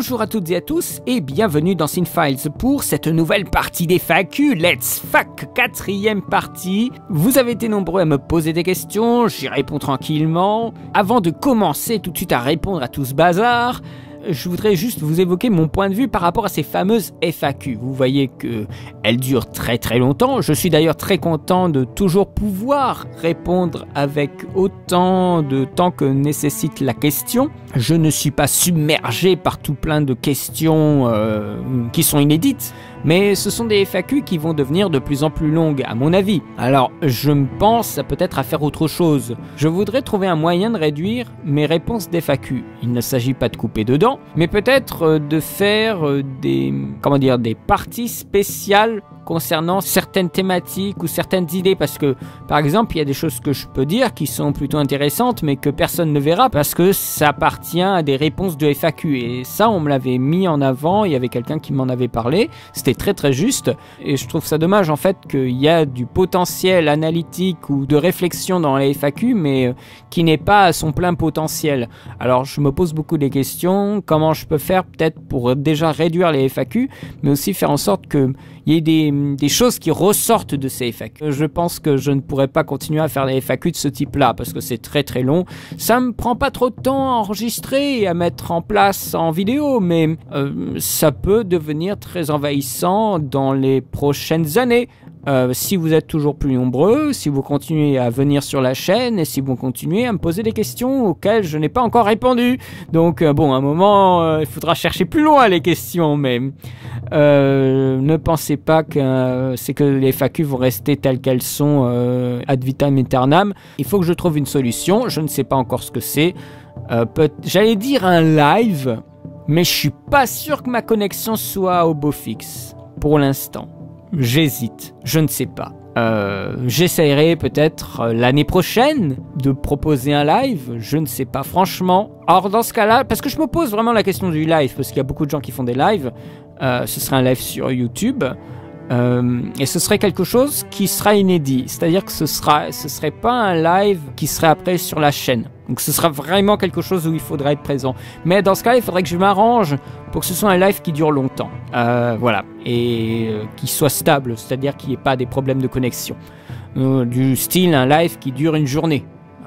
Bonjour à toutes et à tous et bienvenue dans Cinefiles pour cette nouvelle partie des FAQ. Let's Fac, 4e partie. Vous avez été nombreux à me poser des questions, j'y réponds tranquillement. Avant de commencer tout de suite à répondre à tout ce bazar, je voudrais juste vous évoquer mon point de vue par rapport à ces fameuses FAQ. Vous voyez qu'elles durent très longtemps. Je suis d'ailleurs très content de toujours pouvoir répondre avec autant de temps que nécessite la question. Je ne suis pas submergé par tout plein de questions qui sont inédites, mais ce sont des FAQ qui vont devenir de plus en plus longues, à mon avis. Alors, je me pense peut-être à faire autre chose. Je voudrais trouver un moyen de réduire mes réponses d'FAQ. Il ne s'agit pas de couper dedans, mais peut-être de faire des parties spéciales concernant certaines thématiques ou certaines idées, parce que par exemple il y a des choses que je peux dire qui sont plutôt intéressantes mais que personne ne verra parce que ça appartient à des réponses de FAQ, et ça on me l'avait mis en avant, il y avait quelqu'un qui m'en avait parlé, c'était très juste, et je trouve ça dommage en fait qu'il y a du potentiel analytique ou de réflexion dans les FAQ mais qui n'est pas à son plein potentiel. Alors je me pose beaucoup des questions, comment je peux faire peut-être pour déjà réduire les FAQ, mais aussi faire en sorte que il y a des choses qui ressortent de ces FAQ. Je pense que je ne pourrais pas continuer à faire des FAQ de ce type-là parce que c'est très long. Ça me prend pas trop de temps à enregistrer et à mettre en place en vidéo, mais ça peut devenir très envahissant dans les prochaines années. Si vous êtes toujours plus nombreux, si vous continuez à venir sur la chaîne et si vous continuez à me poser des questions auxquelles je n'ai pas encore répondu. Donc bon, à un moment, il faudra chercher plus loin les questions, mais ne pensez pas que c'est que les FAQ vont rester telles qu'elles sont ad vitam aeternam. Il faut que je trouve une solution, je ne sais pas encore ce que c'est. J'allais dire un live, mais je suis pas sûr que ma connexion soit au beau fixe pour l'instant. J'hésite, je ne sais pas. J'essaierai peut-être l'année prochaine de proposer un live, je ne sais pas franchement. Alors dans ce cas-là, parce que je me pose vraiment la question du live, parce qu'il y a beaucoup de gens qui font des lives, ce serait un live sur YouTube, et ce serait quelque chose qui sera inédit, c'est-à-dire que ce serait pas un live qui serait après sur la chaîne. Donc ce sera vraiment quelque chose où il faudra être présent. Mais dans ce cas, il faudrait que je m'arrange pour que ce soit un live qui dure longtemps. Voilà. Et qui soit stable, c'est-à-dire qu'il n'y ait pas des problèmes de connexion. Du style un live qui dure une journée.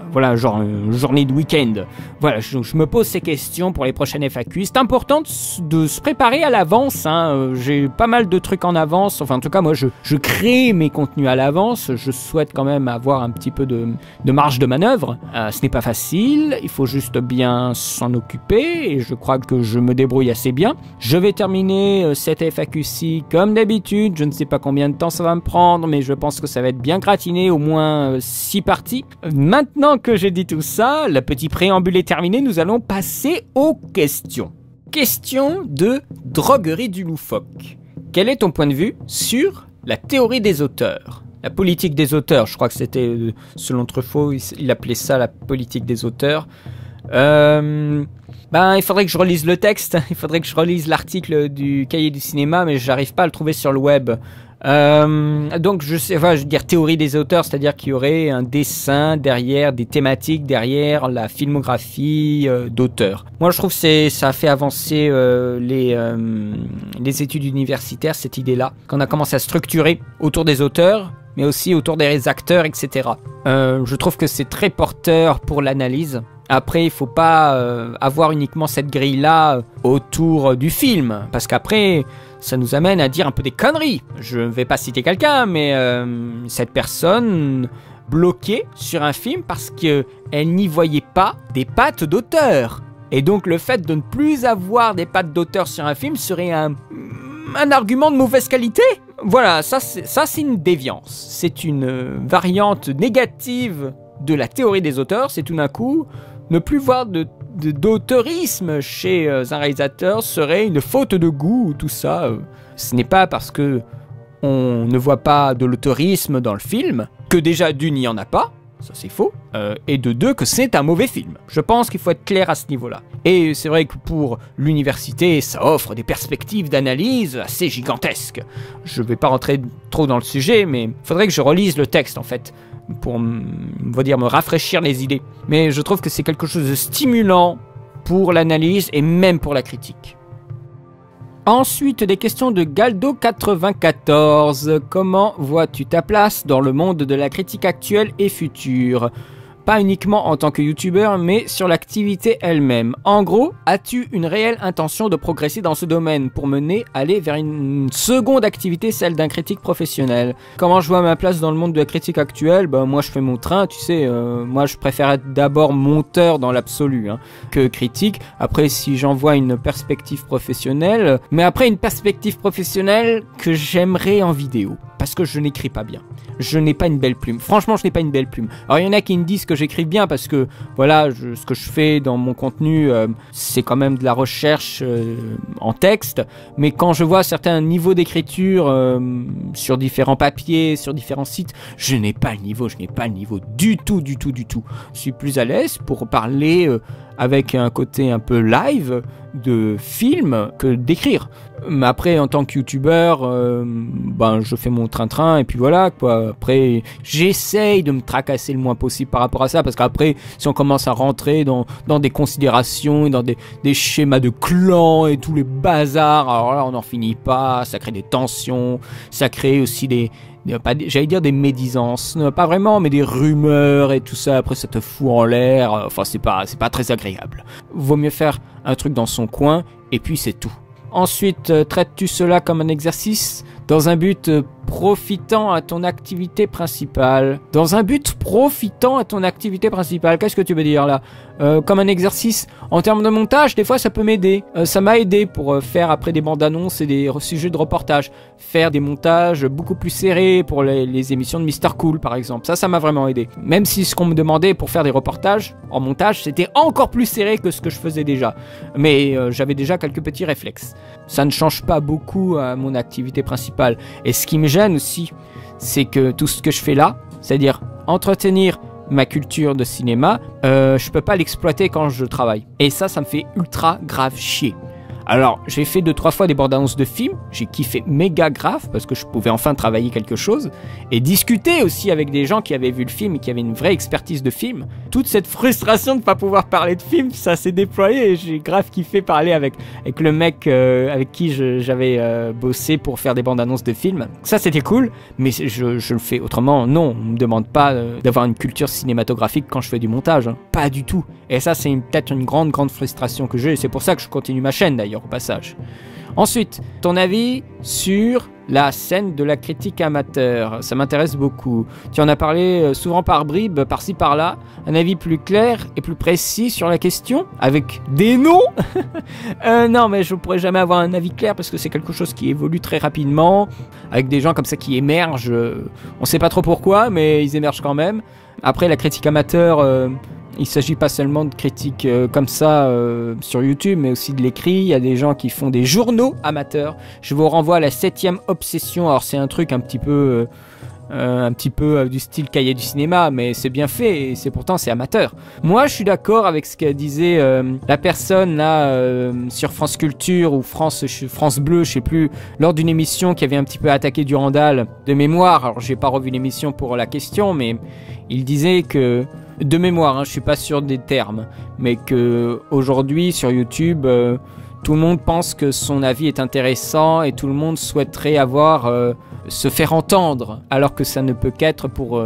Voilà, genre une journée de week-end. Voilà, je me pose ces questions pour les prochaines FAQ. C'est important de se préparer à l'avance, hein. J'ai pas mal de trucs en avance. Enfin, en tout cas, moi, je crée mes contenus à l'avance. Je souhaite quand même avoir un petit peu de marge de manœuvre. Ce n'est pas facile. Il faut juste bien s'en occuper. Et je crois que je me débrouille assez bien. Je vais terminer cette FAQ-ci comme d'habitude. Je ne sais pas combien de temps ça va me prendre, mais je pense que ça va être bien gratiné, au moins 6 parties. Maintenant que j'ai dit tout ça, le petit préambule est terminé, nous allons passer aux questions. Question de Droguerie du loufoque. Quel est ton point de vue sur la théorie des auteurs? La politique des auteurs, je crois que c'était, selon Truffaut, il appelait ça la politique des auteurs. Il faudrait que je relise le texte, il faudrait que je relise l'article du Cahier du cinéma, mais j'arrive pas à le trouver sur le web. Donc je veux dire théorie des auteurs, c'est-à-dire qu'il y aurait un dessin derrière, des thématiques derrière la filmographie d'auteurs. Moi je trouve que ça a fait avancer les études universitaires, cette idée-là, qu'on a commencé à structurer autour des auteurs, mais aussi autour des acteurs, etc. Je trouve que c'est très porteur pour l'analyse. Après, il faut pas avoir uniquement cette grille-là autour du film, parce qu'après, ça nous amène à dire un peu des conneries. Je ne vais pas citer quelqu'un, mais cette personne bloquée sur un film parce qu'elle n'y voyait pas des pattes d'auteur. Et donc, le fait de ne plus avoir des pattes d'auteur sur un film serait un argument de mauvaise qualité. Voilà, ça c'est une déviance. C'est une variante négative de la théorie des auteurs. C'est tout d'un coup, ne plus voir d'auteurisme chez un réalisateur serait une faute de goût, tout ça. Ce n'est pas parce que on ne voit pas de l'auteurisme dans le film que déjà d'une, il n'y en a pas, ça c'est faux, et de deux, que c'est un mauvais film. Je pense qu'il faut être clair à ce niveau-là. Et c'est vrai que pour l'université, ça offre des perspectives d'analyse assez gigantesques. Je ne vais pas rentrer trop dans le sujet, mais il faudrait que je relise le texte en fait, pour me rafraîchir les idées. Mais je trouve que c'est quelque chose de stimulant pour l'analyse et même pour la critique. Ensuite, des questions de Galdo94. Comment vois-tu ta place dans le monde de la critique actuelle et future ? Pas uniquement en tant que youtubeur, mais sur l'activité elle-même. En gros, as-tu une réelle intention de progresser dans ce domaine pour aller vers une seconde activité, celle d'un critique professionnel? Comment je vois ma place dans le monde de la critique actuelle? Moi je fais mon train, tu sais, moi je préfère être d'abord monteur dans l'absolu, que critique. Après, si j'en vois une perspective professionnelle, mais après une perspective professionnelle que j'aimerais en vidéo. Parce que je n'écris pas bien. Je n'ai pas une belle plume. Franchement, je n'ai pas une belle plume. Alors, il y en a qui me disent que j'écris bien parce que, voilà, ce que je fais dans mon contenu, c'est quand même de la recherche en texte. Mais quand je vois certains niveaux d'écriture sur différents papiers, sur différents sites, je n'ai pas le niveau. Je n'ai pas le niveau du tout, du tout, du tout. Je suis plus à l'aise pour parler avec un côté un peu live de film que d'écrire. Mais après, en tant que youtubeur, je fais mon train-train et puis voilà, quoi. Après, j'essaye de me tracasser le moins possible par rapport à ça, parce qu'après, si on commence à rentrer dans des considérations, dans des schémas de clans et tous les bazars, alors là, on n'en finit pas, ça crée des tensions, ça crée aussi j'allais dire des médisances, pas vraiment, mais des rumeurs et tout ça. Après, ça te fout en l'air. Enfin, c'est pas très agréable. Vaut mieux faire un truc dans son coin et puis c'est tout. Ensuite, traites-tu cela comme un exercice dans un but profitant à ton activité principale? Dans un but profitant à ton activité principale, qu'est-ce que tu veux dire là? Comme un exercice en termes de montage, des fois ça peut m'aider. Ça m'a aidé pour faire après des bandes annonces et des sujets de reportage, faire des montages beaucoup plus serrés pour les émissions de Mr Cool par exemple. Ça m'a vraiment aidé. Même si ce qu'on me demandait pour faire des reportages en montage, c'était encore plus serré que ce que je faisais déjà. Mais j'avais déjà quelques petits réflexes. Ça ne change pas beaucoup à mon activité principale. Et ce qui me gêne aussi, c'est que tout ce que je fais là, c'est-à-dire entretenir ma culture de cinéma, je peux pas l'exploiter quand je travaille. Et ça me fait ultra grave chier. Alors, j'ai fait 2-3 fois des bandes annonces de films, j'ai kiffé méga grave parce que je pouvais enfin travailler quelque chose et discuter aussi avec des gens qui avaient vu le film et qui avaient une vraie expertise de film. Toute cette frustration de ne pas pouvoir parler de film, ça s'est déployé et j'ai grave kiffé parler avec le mec avec qui j'avais bossé pour faire des bandes annonces de films. Ça, c'était cool, mais je le fais autrement. Non, on me demande pas d'avoir une culture cinématographique quand je fais du montage. Pas du tout. Et ça, c'est peut-être une grande frustration que j'ai. C'est pour ça que je continue ma chaîne d'ailleurs, au passage. Ensuite, ton avis sur la scène de la critique amateur. Ça m'intéresse beaucoup. Tu en as parlé souvent par bribes, par-ci par-là. Un avis plus clair et plus précis sur la question, avec des noms. Non, mais je ne pourrais jamais avoir un avis clair parce que c'est quelque chose qui évolue très rapidement, avec des gens comme ça qui émergent. On ne sait pas trop pourquoi, mais ils émergent quand même. Après, la critique amateur... il ne s'agit pas seulement de critiques comme ça sur YouTube, mais aussi de l'écrit. Il y a des gens qui font des journaux amateurs. Je vous renvoie à la 7e obsession. Alors c'est un truc un petit peu du style cahier du cinéma, mais c'est bien fait et pourtant c'est amateur. Moi je suis d'accord avec ce que disait la personne là sur France Culture ou France Bleu, je sais plus, lors d'une émission qui avait un petit peu attaqué Durandal de mémoire. Alors j'ai pas revu l'émission pour la question, mais il disait que de mémoire, je suis pas sûr des termes, mais que aujourd'hui sur YouTube, tout le monde pense que son avis est intéressant et tout le monde souhaiterait se faire entendre, alors que ça ne peut qu'être pour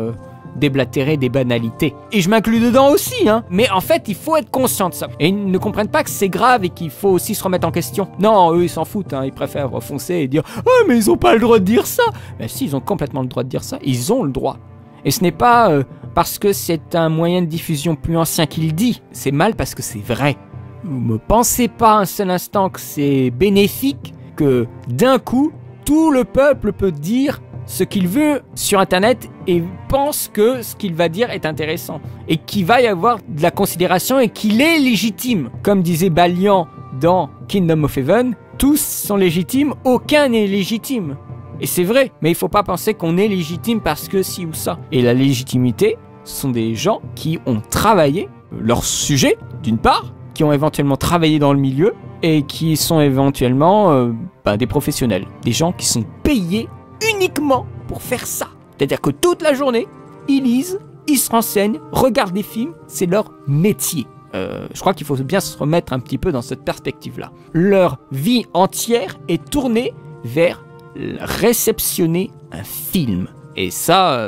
déblatérer des banalités. Et je m'inclus dedans aussi, mais en fait, il faut être conscient de ça. Et ils ne comprennent pas que c'est grave et qu'il faut aussi se remettre en question. Non, eux, ils s'en foutent, ils préfèrent foncer et dire « Oh, mais ils ont pas le droit de dire ça !» Ben si, ils ont complètement le droit de dire ça, ils ont le droit. Et ce n'est pas parce que c'est un moyen de diffusion plus ancien qu'il dit, c'est mal parce que c'est vrai. Ne pensez pas un seul instant que c'est bénéfique, que d'un coup, tout le peuple peut dire ce qu'il veut sur Internet et pense que ce qu'il va dire est intéressant. Et qu'il va y avoir de la considération et qu'il est légitime. Comme disait Balian dans Kingdom of Heaven, tous sont légitimes, aucun n'est légitime. Et c'est vrai, mais il faut pas penser qu'on est légitime parce que ci ou ça. Et la légitimité, ce sont des gens qui ont travaillé leur sujet, d'une part, qui ont éventuellement travaillé dans le milieu, et qui sont éventuellement des professionnels. Des gens qui sont payés uniquement pour faire ça. C'est-à-dire que toute la journée, ils lisent, ils se renseignent, regardent des films, c'est leur métier. Je crois qu'il faut bien se remettre un petit peu dans cette perspective-là. Leur vie entière est tournée vers réceptionner un film. Et ça,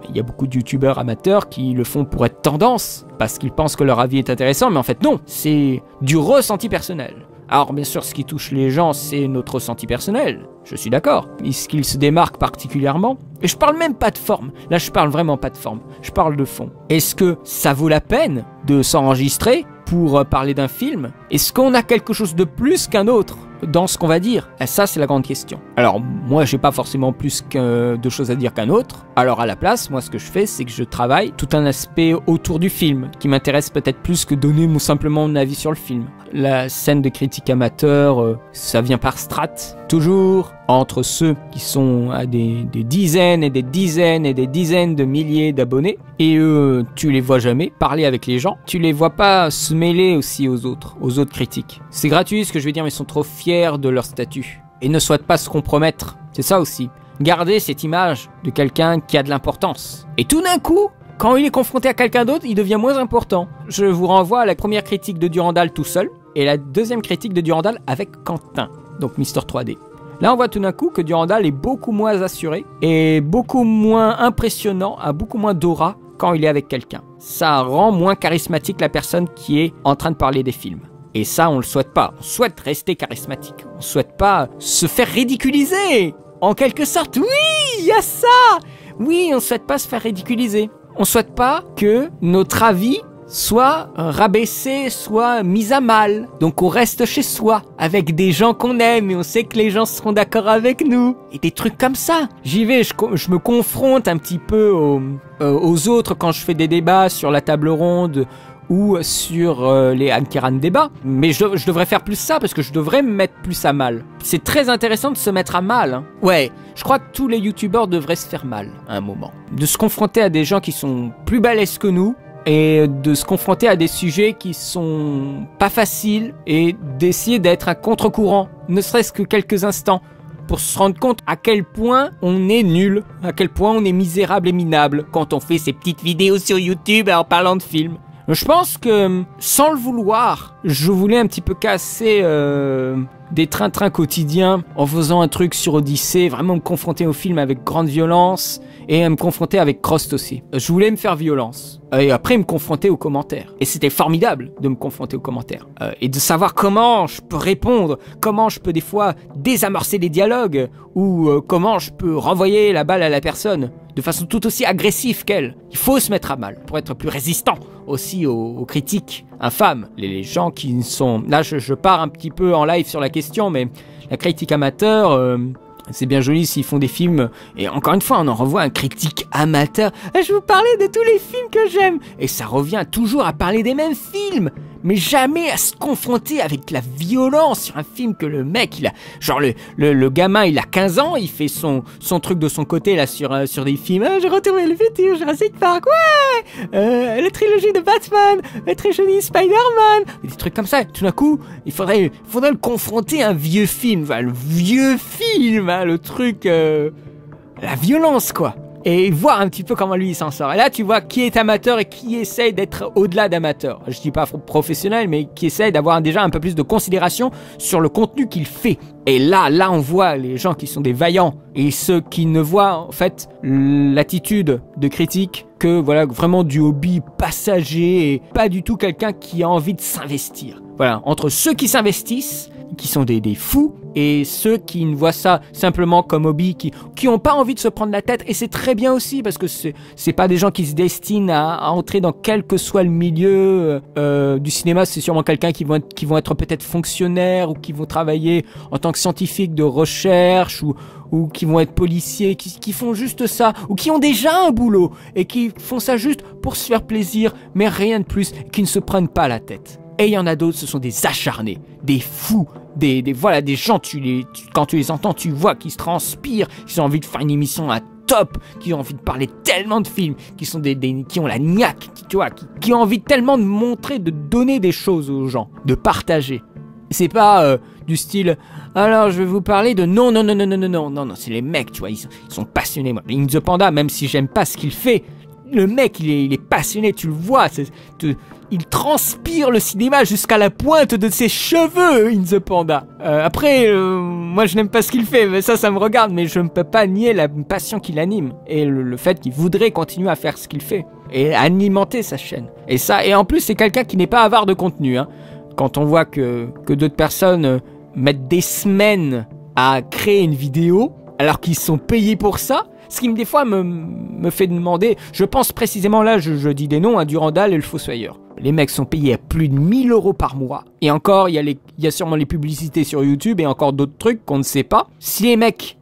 il y a beaucoup de youtubeurs amateurs qui le font pour être tendance, parce qu'ils pensent que leur avis est intéressant, mais en fait non, c'est du ressenti personnel. Alors bien sûr, ce qui touche les gens, c'est notre ressenti personnel, je suis d'accord. Ce qui se démarque particulièrement, et je parle même pas de forme, là je parle vraiment pas de forme, je parle de fond. Est-ce que ça vaut la peine de s'enregistrer pour parler d'un film? Est-ce qu'on a quelque chose de plus qu'un autre dans ce qu'on va dire? Et ça, c'est la grande question. Alors, moi, j'ai pas forcément plus de choses à dire qu'un autre. Alors, à la place, moi, ce que je fais, c'est que je travaille tout un aspect autour du film, qui m'intéresse peut-être plus que donner simplement mon avis sur le film. La scène de critique amateur, ça vient par strates, toujours entre ceux qui sont à des dizaines et des dizaines et des dizaines de milliers d'abonnés, et eux, tu les vois jamais parler avec les gens, tu les vois pas se mêler aussi aux autres critiques. C'est gratuit ce que je veux dire, mais ils sont trop fiers de leur statut, et ne souhaitent pas se compromettre, c'est ça aussi. Garder cette image de quelqu'un qui a de l'importance. Et tout d'un coup, quand il est confronté à quelqu'un d'autre, il devient moins important. Je vous renvoie à la première critique de Durandal tout seul, et la deuxième critique de Durandal avec Quentin, donc Mister 3D. Là, on voit tout d'un coup que Durandal est beaucoup moins assuré, et beaucoup moins impressionnant, a beaucoup moins d'aura quand il est avec quelqu'un. Ça rend moins charismatique la personne qui est en train de parler des films. Et ça, on le souhaite pas. On souhaite rester charismatique. On souhaite pas se faire ridiculiser. En quelque sorte, oui, il y a ça. Oui, on souhaite pas se faire ridiculiser. On souhaite pas que notre avis soit rabaissé, soit mis à mal. Donc on reste chez soi, avec des gens qu'on aime, et on sait que les gens seront d'accord avec nous. Et des trucs comme ça. J'y vais, je me confronte un petit peu aux autres quand je fais des débats sur la table ronde, ou sur les Ankiran débats. Mais je devrais faire plus ça, parce que je devrais me mettre plus à mal. C'est très intéressant de se mettre à mal, hein. Ouais, je crois que tous les youtubeurs devraient se faire mal, à un moment. De se confronter à des gens qui sont plus balèzes que nous, et de se confronter à des sujets qui sont pas faciles, et d'essayer d'être un contre-courant, ne serait-ce que quelques instants, pour se rendre compte à quel point on est nul, à quel point on est misérable et minable, quand on fait ces petites vidéos sur YouTube en parlant de films. Je pense que, sans le vouloir, je voulais un petit peu casser des trains-trains quotidiens en faisant un truc sur Odyssée, vraiment me confronter au film avec grande violence, et me confronter avec Crost aussi. Je voulais me faire violence, et après me confronter aux commentaires. Et c'était formidable de me confronter aux commentaires, et de savoir comment je peux répondre, comment je peux des fois désamorcer des dialogues, ou comment je peux renvoyer la balle à la personne de façon tout aussi agressive qu'elle. Il faut se mettre à mal pour être plus résistant aussi aux critiques infâmes. Les gens qui sont... Là, je pars un petit peu en live sur la question, mais la critique amateur... c'est bien joli s'ils font des films, et encore une fois, on en revoit un critique amateur. Je vous parlais de tous les films que j'aime, et ça revient toujours à parler des mêmes films, mais jamais à se confronter avec la violence sur un film que le mec, il a, genre le gamin, il a 15 ans, il fait son truc de son côté là sur des films. J'ai retrouvé le futur, Jurassic Park, ouais, la trilogie de Batman, la trilogie Spider-Man, des trucs comme ça. Tout d'un coup, il faudrait le confronter à un vieux film, enfin, le vieux film, hein, le truc, la violence quoi. Et voir un petit peu comment lui il s'en sort. Et là tu vois qui est amateur et qui essaye d'être au-delà d'amateur. Je dis pas professionnel, mais qui essaye d'avoir déjà un peu plus de considération sur le contenu qu'il fait. Et là on voit les gens qui sont des vaillants, et ceux qui ne voient en fait l'attitude de critique que voilà vraiment du hobby passager, et pas du tout quelqu'un qui a envie de s'investir. Voilà, entre ceux qui s'investissent, qui sont des fous, et ceux qui ne voient ça simplement comme hobby, qui ont pas envie de se prendre la tête, et c'est très bien aussi, parce que c'est pas des gens qui se destinent à entrer dans quel que soit le milieu du cinéma. C'est sûrement quelqu'un qui vont être peut-être fonctionnaires, ou qui vont travailler en tant que scientifiques de recherche, ou qui vont être policiers, qui font juste ça, ou qui ont déjà un boulot, et qui font ça juste pour se faire plaisir, mais rien de plus, qui ne se prennent pas la tête. Et il y en a d'autres, ce sont des acharnés, des fous, des gens, quand tu les entends, tu vois qu'ils se transpirent, qu'ils ont envie de faire une émission à top, qui ont envie de parler tellement de films, qui ont la niaque, qui ont envie tellement de montrer, de donner des choses aux gens, de partager. C'est pas du style, alors je vais vous parler de non, c'est les mecs, tu vois, ils sont passionnés. Moi, In The Panda, même si j'aime pas ce qu'il fait, le mec, il est passionné, tu le vois, Il transpire le cinéma jusqu'à la pointe de ses cheveux, In the Panda. Après, moi je n'aime pas ce qu'il fait, mais ça me regarde, mais je ne peux pas nier la passion qui l'anime. Et le fait qu'il voudrait continuer à faire ce qu'il fait. Et alimenter sa chaîne. Et en plus, c'est quelqu'un qui n'est pas avare de contenu, hein. Quand on voit que d'autres personnes mettent des semaines à créer une vidéo, alors qu'ils sont payés pour ça, ce qui des fois me fait demander, je pense précisément là, je dis des noms, hein, Durandal et le Fossoyeur. Les mecs sont payés à plus de 1000 € par mois. Et encore, il y a sûrement les publicités sur YouTube et encore d'autres trucs qu'on ne sait pas. Si les mecs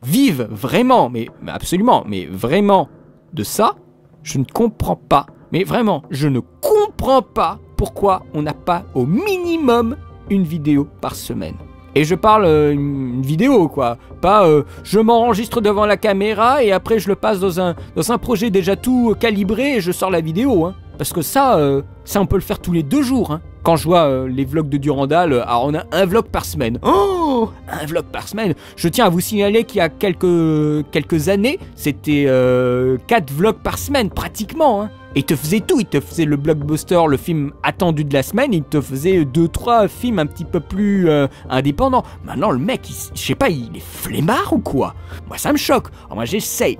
vivent vraiment, mais absolument, mais vraiment de ça, je ne comprends pas. Mais vraiment, je ne comprends pas pourquoi on n'a pas au minimum une vidéo par semaine. Et je parle une vidéo, quoi. Pas je m'enregistre devant la caméra et après je le passe dans un projet déjà tout calibré et je sors la vidéo, hein. Parce que ça on peut le faire tous les 2 jours, hein. Quand je vois les vlogs de Durandal, alors on a un vlog par semaine. Oh, un vlog par semaine. Je tiens à vous signaler qu'il y a quelques années, c'était 4 vlogs par semaine, pratiquement, hein. Et il te faisait tout, il te faisait le blockbuster, le film attendu de la semaine, il te faisait 2-3 films un petit peu plus indépendants. Maintenant le mec, je sais pas, il est flemmard ou quoi? Moi ça me choque. Alors, moi j'essaie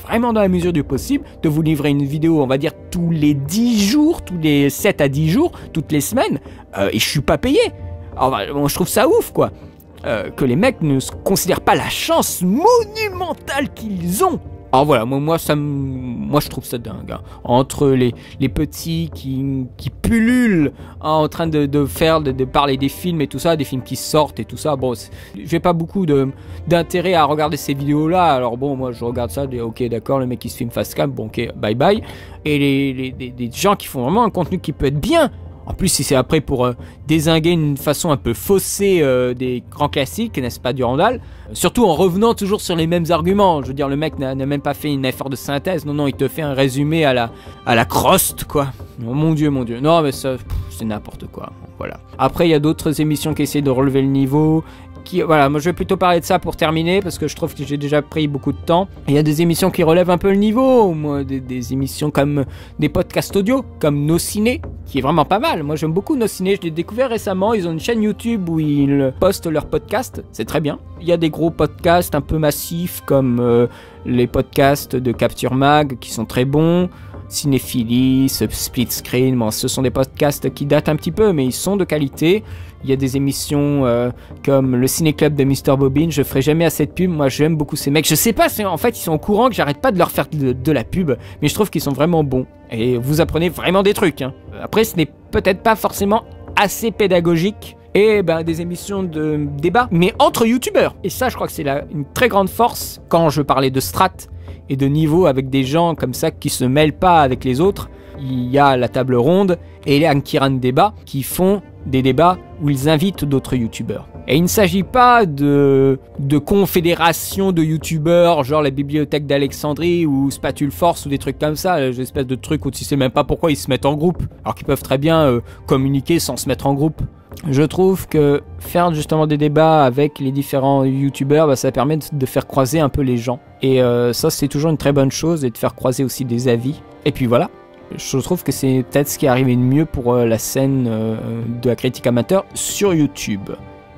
vraiment dans la mesure du possible de vous livrer une vidéo, on va dire tous les 10 jours, tous les 7 à 10 jours, toutes les semaines, et je suis pas payé. Alors moi, je trouve ça ouf, quoi. Que les mecs ne considèrent pas la chance monumentale qu'ils ont. Alors voilà, moi je trouve ça dingue, hein. Entre les petits qui pullulent, hein, en train de parler des films et tout ça, des films qui sortent et tout ça, bon, j'ai pas beaucoup d'intérêt à regarder ces vidéos-là, alors bon, moi je regarde ça, ok d'accord, le mec qui se filme face cam, bon ok, bye bye, et les gens qui font vraiment un contenu qui peut être bien. En plus, si c'est après pour dézinguer une façon un peu faussée des grands classiques, n'est-ce pas, Durandal? Surtout en revenant toujours sur les mêmes arguments. Je veux dire, le mec n'a même pas fait une effort de synthèse. Non, il te fait un résumé à la croste, quoi. Oh, mon Dieu. Non, mais ça, c'est n'importe quoi. Voilà. Après, il y a d'autres émissions qui essaient de relever le niveau. Voilà, moi je vais plutôt parler de ça pour terminer parce que je trouve que j'ai déjà pris beaucoup de temps. Il y a des émissions qui relèvent un peu le niveau, moi, des émissions comme des podcasts audio, comme Nos Ciné, qui est vraiment pas mal. Moi j'aime beaucoup Nos Ciné, je l'ai découvert récemment, ils ont une chaîne YouTube où ils postent leurs podcasts, c'est très bien. Il y a des gros podcasts un peu massifs comme les podcasts de Capture Mag qui sont très bons. Cinéphilie, Split Screen, bon, ce sont des podcasts qui datent un petit peu mais ils sont de qualité. Il y a des émissions comme le Ciné Club de Mr Bobbin, je ferai jamais assez de pub, moi j'aime beaucoup ces mecs. Je sais pas, en fait ils sont au courant que j'arrête pas de leur faire de la pub, mais je trouve qu'ils sont vraiment bons. Et vous apprenez vraiment des trucs, hein. Après ce n'est peut-être pas forcément assez pédagogique. Et des émissions de débat, mais entre youtubeurs. Et ça je crois que c'est une très grande force quand je parlais de strat et de niveau avec des gens comme ça qui se mêlent pas avec les autres. Il y a la table ronde et les Ankiran Débat qui font des débats où ils invitent d'autres youtubeurs. Et il ne s'agit pas de confédération de youtubeurs, genre la bibliothèque d'Alexandrie ou Spatule Force ou des trucs comme ça, des espèces de trucs où tu sais même pas pourquoi ils se mettent en groupe, alors qu'ils peuvent très bien communiquer sans se mettre en groupe. Je trouve que faire justement des débats avec les différents youtubeurs, ça permet de faire croiser un peu les gens. Et ça c'est toujours une très bonne chose, et de faire croiser aussi des avis. Et puis voilà. Je trouve que c'est peut-être ce qui est arrivé de mieux pour la scène de la critique amateur sur YouTube.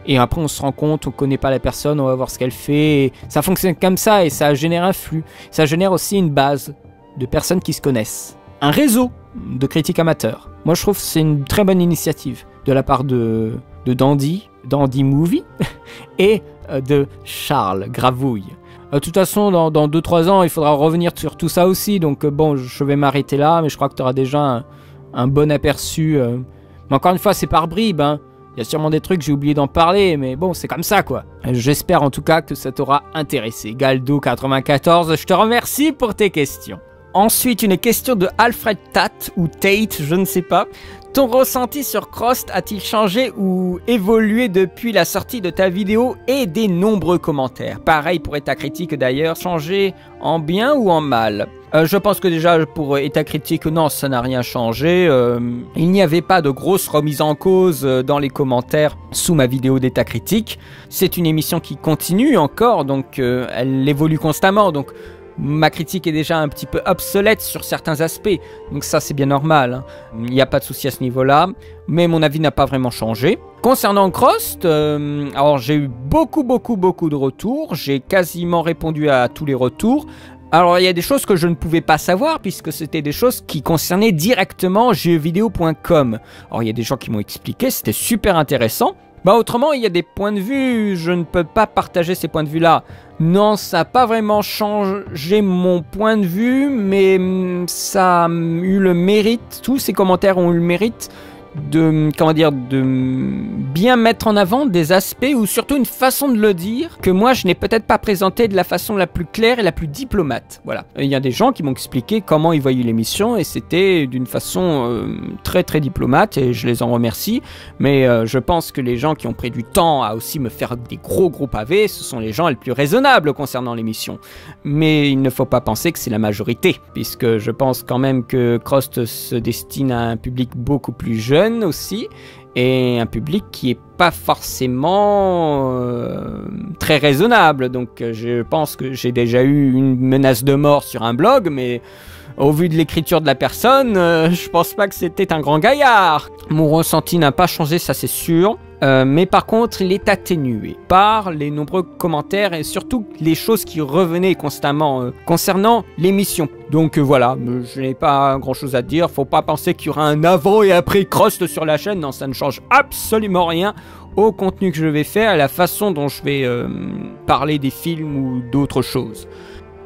Et après on se rend compte, on connaît pas la personne, on va voir ce qu'elle fait. Et ça fonctionne comme ça et ça génère un flux. Ça génère aussi une base de personnes qui se connaissent. Un réseau de critiques amateurs. Moi je trouve que c'est une très bonne initiative de la part de Dandy Movie et de Charles Gravouille. De toute façon, dans 2-3 ans, il faudra revenir sur tout ça aussi. Donc bon, je vais m'arrêter là, mais je crois que tu auras déjà un bon aperçu. Mais encore une fois, c'est par bribes, hein. Il y a sûrement des trucs, j'ai oublié d'en parler, mais bon, c'est comme ça, quoi. J'espère en tout cas que ça t'aura intéressé. Galdo94, je te remercie pour tes questions. Ensuite, une question de Alfred Tate, ou Tate, je ne sais pas. Ton ressenti sur Crost a-t-il changé ou évolué depuis la sortie de ta vidéo et des nombreux commentaires? Pareil pour État Critique d'ailleurs, changé en bien ou en mal? Je pense que déjà pour État Critique, non, ça n'a rien changé. Il n'y avait pas de grosse remise en cause dans les commentaires sous ma vidéo d'État Critique. C'est une émission qui continue encore, donc elle évolue constamment, donc ma critique est déjà un petit peu obsolète sur certains aspects, donc ça c'est bien normal, hein. Il n'y a pas de souci à ce niveau-là, mais mon avis n'a pas vraiment changé. Concernant Crost, alors j'ai eu beaucoup de retours, j'ai quasiment répondu à tous les retours. Alors il y a des choses que je ne pouvais pas savoir puisque c'était des choses qui concernaient directement jeuxvideo.com. Alors il y a des gens qui m'ont expliqué, c'était super intéressant. Autrement, il y a des points de vue, je ne peux pas partager ces points de vue-là. Non, ça n'a pas vraiment changé mon point de vue, mais ça a eu le mérite, tous ces commentaires ont eu le mérite de, comment dire, de bien mettre en avant des aspects ou surtout une façon de le dire que moi je n'ai peut-être pas présenté de la façon la plus claire et la plus diplomate. Voilà. Il y a des gens qui m'ont expliqué comment ils voyaient l'émission et c'était d'une façon très diplomate et je les en remercie. Mais je pense que les gens qui ont pris du temps à aussi me faire des gros pavés, ce sont les gens les plus raisonnables concernant l'émission. Mais il ne faut pas penser que c'est la majorité, puisque je pense quand même que Crost se destine à un public beaucoup plus jeune aussi, et un public qui est pas forcément très raisonnable. Donc je pense que j'ai déjà eu une menace de mort sur un blog, mais au vu de l'écriture de la personne, je pense pas que c'était un grand gaillard. Mon ressenti n'a pas changé, ça c'est sûr. Mais par contre, il est atténué par les nombreux commentaires et surtout les choses qui revenaient constamment concernant l'émission. Donc voilà, je n'ai pas grand chose à dire. Faut pas penser qu'il y aura un avant et après Crost sur la chaîne. Non, ça ne change absolument rien au contenu que je vais faire, à la façon dont je vais parler des films ou d'autres choses.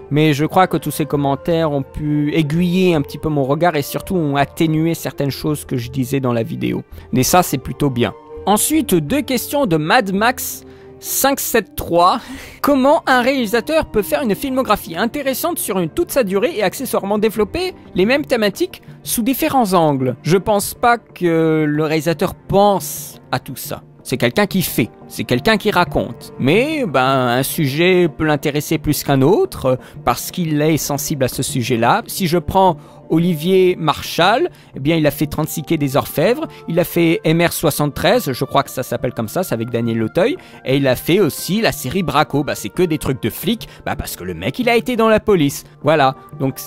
Mais je crois que tous ces commentaires ont pu aiguiller un petit peu mon regard et surtout ont atténué certaines choses que je disais dans la vidéo. Mais ça, c'est plutôt bien. Ensuite, 2 questions de Mad Max 573. Comment un réalisateur peut faire une filmographie intéressante sur toute sa durée et accessoirement développer les mêmes thématiques sous différents angles? Je pense pas que le réalisateur pense à tout ça. C'est quelqu'un qui fait, c'est quelqu'un qui raconte. Mais un sujet peut l'intéresser plus qu'un autre parce qu'il est sensible à ce sujet-là. Si je prends Olivier Marchal, eh bien il a fait 36 quais des Orfèvres, il a fait MR73, je crois que ça s'appelle comme ça, c'est avec Daniel Auteuil, et il a fait aussi la série Braco, c'est que des trucs de flics, parce que le mec il a été dans la police, voilà, donc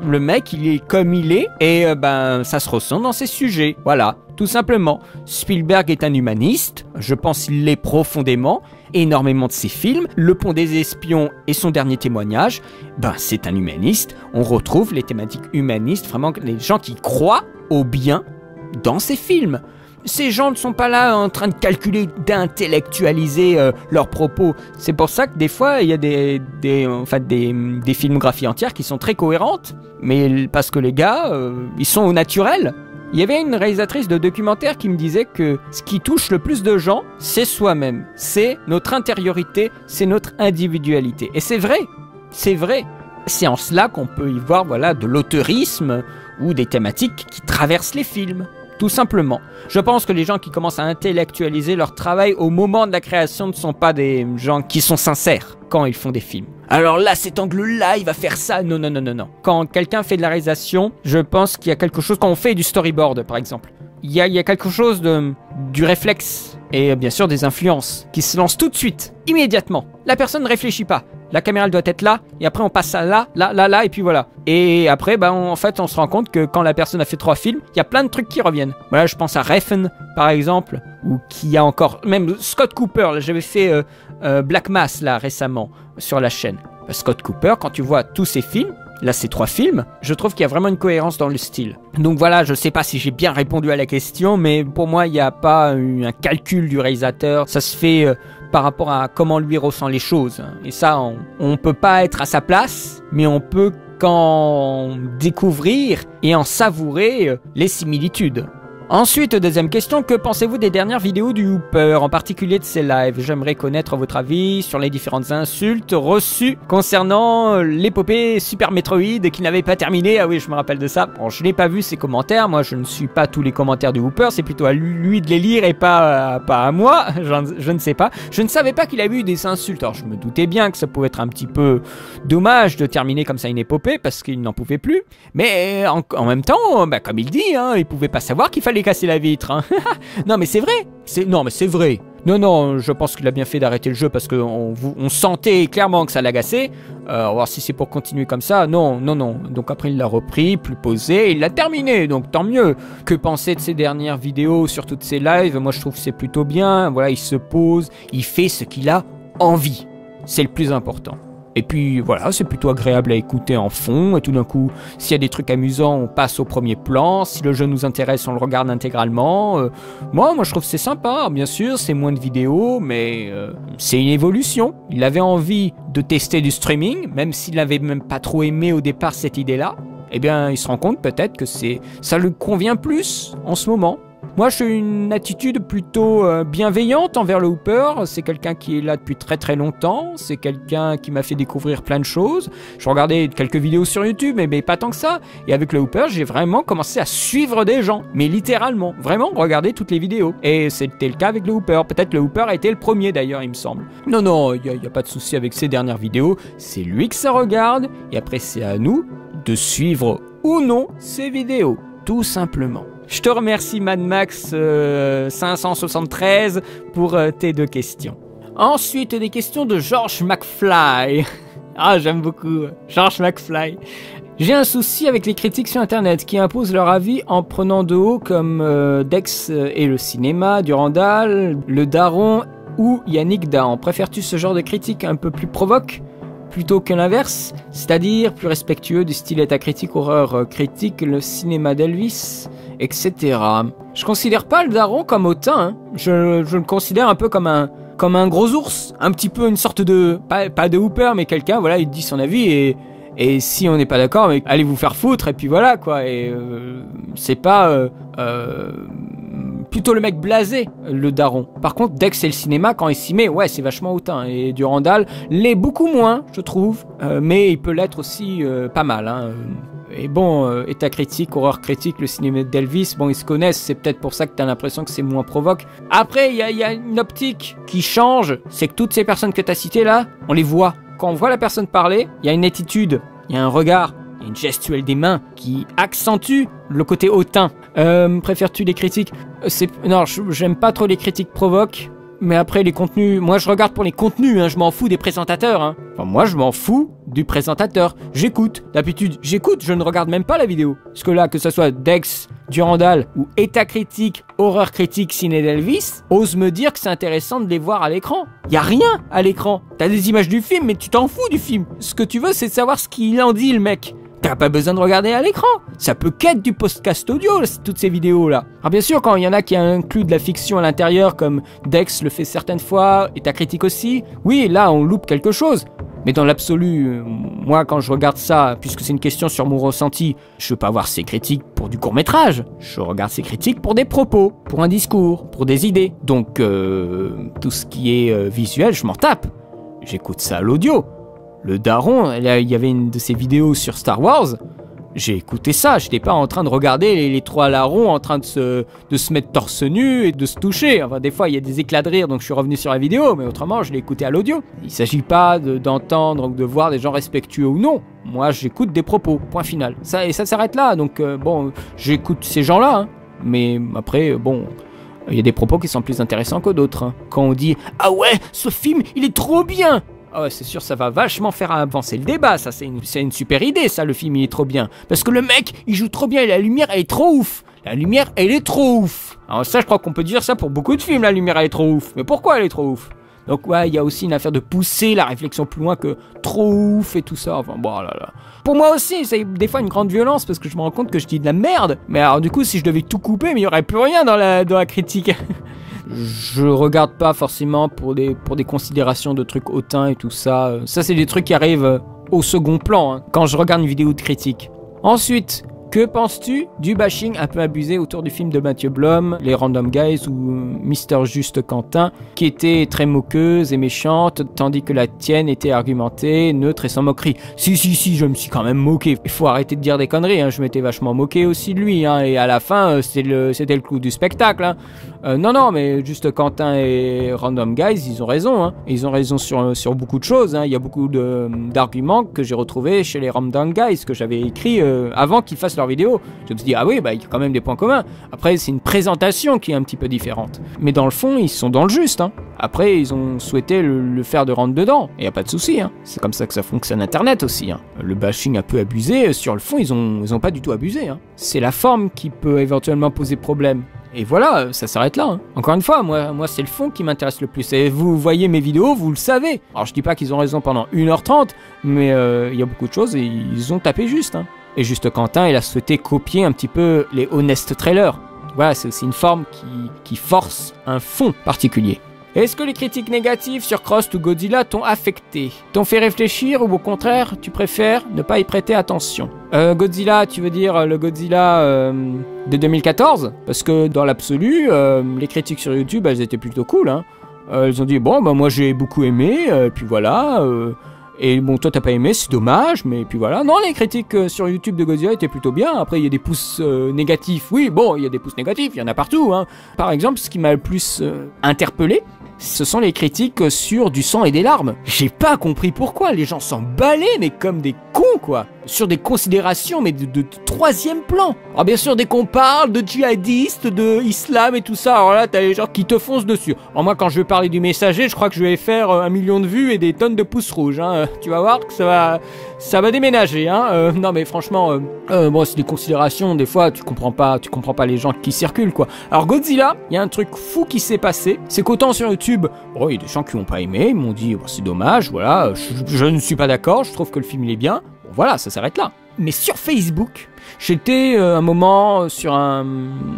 le mec il est comme il est, et ça se ressent dans ses sujets, voilà. Tout simplement, Spielberg est un humaniste, je pense qu'il l'est profondément, énormément de ses films, Le Pont des Espions et son dernier témoignage, c'est un humaniste, on retrouve les thématiques humanistes, vraiment les gens qui croient au bien dans ses films. Ces gens ne sont pas là en train de calculer, d'intellectualiser leurs propos. C'est pour ça que des fois, il y a des filmographies entières qui sont très cohérentes, mais parce que les gars, ils sont au naturel. Il y avait une réalisatrice de documentaire qui me disait que ce qui touche le plus de gens, c'est soi-même. C'est notre intériorité, c'est notre individualité. Et c'est vrai, c'est vrai. C'est en cela qu'on peut y voir de l'auteurisme ou des thématiques qui traversent les films. Tout simplement. Je pense que les gens qui commencent à intellectualiser leur travail au moment de la création ne sont pas des gens qui sont sincères quand ils font des films. Alors là, cet angle-là, il va faire ça. Non. Quand quelqu'un fait de la réalisation, je pense qu'il y a quelque chose... Quand on fait du storyboard, par exemple, il y a quelque chose du réflexe et bien sûr des influences qui se lancent tout de suite, immédiatement. La personne ne réfléchit pas. La caméra elle doit être là, et après on passe à là, et puis voilà. Et après, en fait, on se rend compte que quand la personne a fait 3 films, il y a plein de trucs qui reviennent. Voilà, je pense à Refn, par exemple, ou qui a encore... Même Scott Cooper, là, j'avais fait Black Mass, là, récemment, sur la chaîne. Scott Cooper, quand tu vois tous ses films, là, ces 3 films, je trouve qu'il y a vraiment une cohérence dans le style. Donc voilà, je sais pas si j'ai bien répondu à la question, mais pour moi, il n'y a pas un calcul du réalisateur. Ça se fait par rapport à comment lui ressent les choses. Et ça, on peut pas être à sa place, mais on peut qu'en découvrir et en savourer les similitudes. Ensuite, deuxième question, que pensez-vous des dernières vidéos du Hooper, en particulier de ses lives? J'aimerais connaître votre avis sur les différentes insultes reçues concernant l'épopée Super Metroid qui n'avait pas terminé. Ah oui, je me rappelle de ça. Bon, je n'ai pas vu ses commentaires, moi je ne suis pas tous les commentaires du Hooper, c'est plutôt à lui de les lire et pas à moi, je ne sais pas. Je ne savais pas qu'il avait eu des insultes, alors je me doutais bien que ça pouvait être un petit peu dommage de terminer comme ça une épopée, parce qu'il n'en pouvait plus, mais en même temps, comme il dit, il pouvait pas savoir qu'il fallait casser la vitre. Non mais c'est vrai. Non mais c'est vrai. Non, non, je pense qu'il a bien fait d'arrêter le jeu parce qu'on sentait clairement que ça l'agaçait. On va voir si c'est pour continuer comme ça. Non, non, non. Donc après, il l'a repris, plus posé, et il l'a terminé. Donc tant mieux. Que penser de ses dernières vidéos sur toutes ses lives? Moi, je trouve que c'est plutôt bien. Voilà, il se pose, il fait ce qu'il a envie. C'est le plus important. Et puis voilà, c'est plutôt agréable à écouter en fond. Et tout d'un coup, s'il y a des trucs amusants, on passe au premier plan. Si le jeu nous intéresse, on le regarde intégralement. Moi, je trouve que c'est sympa. Bien sûr, c'est moins de vidéos, mais c'est une évolution. Il avait envie de tester du streaming, même s'il n'avait même pas trop aimé au départ cette idée-là. Eh bien, il se rend compte peut-être que ça lui convient plus en ce moment. Moi, je suis une attitude plutôt bienveillante envers le Hooper. C'est quelqu'un qui est là depuis très très longtemps. C'est quelqu'un qui m'a fait découvrir plein de choses. Je regardais quelques vidéos sur YouTube, mais pas tant que ça. Et avec le Hooper, j'ai vraiment commencé à suivre des gens. Mais littéralement, vraiment regarder toutes les vidéos. Et c'était le cas avec le Hooper. Peut-être le Hooper a été le premier d'ailleurs, il me semble. Non, non, il n'y a pas de souci avec ces dernières vidéos. C'est lui que ça regarde. Et après, c'est à nous de suivre ou non ces vidéos. Tout simplement. Je te remercie Mad Max 573 pour tes 2 questions. Ensuite, des questions de George McFly. Ah, j'aime beaucoup George McFly. J'ai un souci avec les critiques sur Internet qui imposent leur avis en prenant de haut comme Dex et le cinéma, Durandal, le Daron ou Yannick Dahan. Préfères-tu ce genre de critique un peu plus provoque plutôt que l'inverse, c'est-à-dire plus respectueux du style état critique, horreur critique, le cinéma d'Elvis, etc. Je considère pas le Daron comme hautain, hein. Je le considère un peu comme un gros ours, un petit peu une sorte de, pas de Hooper, mais quelqu'un, voilà, il dit son avis et si on n'est pas d'accord, mais allez vous faire foutre et puis voilà quoi. Et c'est pas plutôt le mec blasé, le Daron. Par contre, Dex et le cinéma, quand il s'y met, ouais, c'est vachement hautain. Et Durandal l'est beaucoup moins, je trouve, mais il peut l'être aussi pas mal. Hein. Et bon, état critique, horreur critique, le cinéma d'Elvis, bon, ils se connaissent, c'est peut-être pour ça que t'as l'impression que c'est moins provoque. Après, il y a une optique qui change, c'est que toutes ces personnes que t'as citées là, on les voit. Quand on voit la personne parler, il y a une attitude, il y a un regard, il y a une gestuelle des mains qui accentue le côté hautain. Préfères-tu les critiques? Non, j'aime pas trop les critiques provoques. Mais après, les contenus... Moi, je regarde pour les contenus, hein, je m'en fous des présentateurs. Hein. Enfin, moi, je m'en fous du présentateur. J'écoute. D'habitude, j'écoute, je ne regarde même pas la vidéo. Parce que là, que ce soit Dex, Durandal ou état critique, horreur critique, ciné d'Elvis, ose me dire que c'est intéressant de les voir à l'écran. Y a rien à l'écran. T'as des images du film, mais tu t'en fous du film. Ce que tu veux, c'est de savoir ce qu'il en dit, le mec. T'as pas besoin de regarder à l'écran. Ça peut qu'être du podcast audio, toutes ces vidéos-là. Alors bien sûr, quand il y en a qui incluent de la fiction à l'intérieur, comme Dex le fait certaines fois, et ta critique aussi, oui, là, on loupe quelque chose. Mais dans l'absolu, moi, quand je regarde ça, puisque c'est une question sur mon ressenti, je veux pas voir ces critiques pour du court-métrage. Je regarde ces critiques pour des propos, pour un discours, pour des idées. Donc, tout ce qui est visuel, je m'en tape. J'écoute ça à l'audio. Le Daron, là, il y avait une de ses vidéos sur Star Wars. J'ai écouté ça, j'étais pas en train de regarder les 3 larrons en train de se mettre torse nu et de se toucher. Enfin, des fois, il y a des éclats de rire, donc je suis revenu sur la vidéo, mais autrement, je l'ai écouté à l'audio. Il s'agit pas d'entendre ou de voir des gens respectueux ou non. Moi, j'écoute des propos, point final. Ça s'arrête là, donc bon, j'écoute ces gens-là, hein. Mais après, bon... Il y a des propos qui sont plus intéressants que d'autres. Hein. Quand on dit « Ah ouais, ce film, il est trop bien !» Ah ouais, c'est sûr, ça va vachement faire avancer le débat, ça, c'est une super idée, ça, le film, il est trop bien. Parce que le mec, il joue trop bien et la lumière, elle est trop ouf. La lumière, elle est trop ouf. Alors ça, je crois qu'on peut dire ça pour beaucoup de films, la lumière, elle est trop ouf. Mais pourquoi elle est trop ouf? Donc ouais, il y a aussi une affaire de pousser la réflexion plus loin que trop ouf et tout ça. Enfin, bon, là, là. Pour moi aussi, c'est des fois une grande violence parce que je me rends compte que je dis de la merde. Mais alors du coup, si je devais tout couper, mais il n'y aurait plus rien dans la critique. Je regarde pas forcément pour des considérations de trucs hautains et tout ça. Ça, c'est des trucs qui arrivent au second plan, hein, quand je regarde une vidéo de critique. Ensuite, que penses-tu du bashing un peu abusé autour du film de Mathieu Blum, Les Random Guys ou Mister Juste Quentin, qui était très moqueuse et méchante, tandis que la tienne était argumentée, neutre et sans moquerie? Si, je me suis quand même moqué. Il faut arrêter de dire des conneries, hein. Je m'étais vachement moqué aussi de lui, hein, et à la fin, c'était le clou du spectacle. Hein. Non, non, mais juste Quentin et Random Guys, ils ont raison. Hein. Ils ont raison sur beaucoup de choses. Hein. Il y a beaucoup d'arguments que j'ai retrouvés chez les Random Guys, que j'avais écrits avant qu'ils fassent leur vidéo. Je me suis dit, ah oui, bah, il y a quand même des points communs. Après, c'est une présentation qui est un petit peu différente. Mais dans le fond, ils sont dans le juste. Hein. Après, ils ont souhaité le faire de rentre dedans. Et il n'y a pas de souci. Hein. C'est comme ça que ça fonctionne Internet aussi. Hein. Le bashing un peu abusé, sur le fond, ils ont pas du tout abusé. Hein. C'est la forme qui peut éventuellement poser problème. Et voilà, ça s'arrête là. Hein. Encore une fois, moi c'est le fond qui m'intéresse le plus. Et vous voyez mes vidéos, vous le savez. Alors je dis pas qu'ils ont raison pendant 1h30, mais il y a beaucoup de choses et ils ont tapé juste. Hein. Et juste Quentin, il a souhaité copier un petit peu les honest trailers. Voilà, c'est aussi une forme qui force un fond particulier. Est-ce que les critiques négatives sur Crust ou Godzilla t'ont affecté? T'ont fait réfléchir ou au contraire, tu préfères ne pas y prêter attention? Godzilla, tu veux dire le Godzilla de 2014? Parce que dans l'absolu, les critiques sur YouTube, elles étaient plutôt cool. Hein. Elles ont dit, bon, bah moi j'ai beaucoup aimé, puis voilà... Et bon, toi t'as pas aimé, c'est dommage, mais puis voilà. Non, les critiques sur YouTube de Godzilla étaient plutôt bien. Après, il y a des pouces négatifs. Oui, bon, il y a des pouces négatifs, il y en a partout. Hein. Par exemple, ce qui m'a le plus interpellé, ce sont les critiques sur du sang et des larmes. J'ai pas compris pourquoi. Les gens s'emballaient, mais comme des cons, quoi. Sur des considérations, mais de troisième plan. Alors bien sûr, dès qu'on parle de djihadistes, de islam et tout ça, alors là, t'as les gens qui te foncent dessus. Alors moi, quand je vais parler du messager, je crois que je vais faire 1 million de vues et des tonnes de pouces rouges. Hein. Tu vas voir que ça va déménager. Hein. Non, mais franchement, bon, c'est des considérations. Des fois, tu comprends pas les gens qui circulent, quoi. Alors Godzilla, il y a un truc fou qui s'est passé. C'est qu'autant sur YouTube, bon, il y a des gens qui n'ont pas aimé, ils m'ont dit, bon, c'est dommage, voilà, je ne suis pas d'accord, je trouve que le film il est bien. Bon, voilà, ça s'arrête là. Mais sur Facebook, j'étais un moment sur un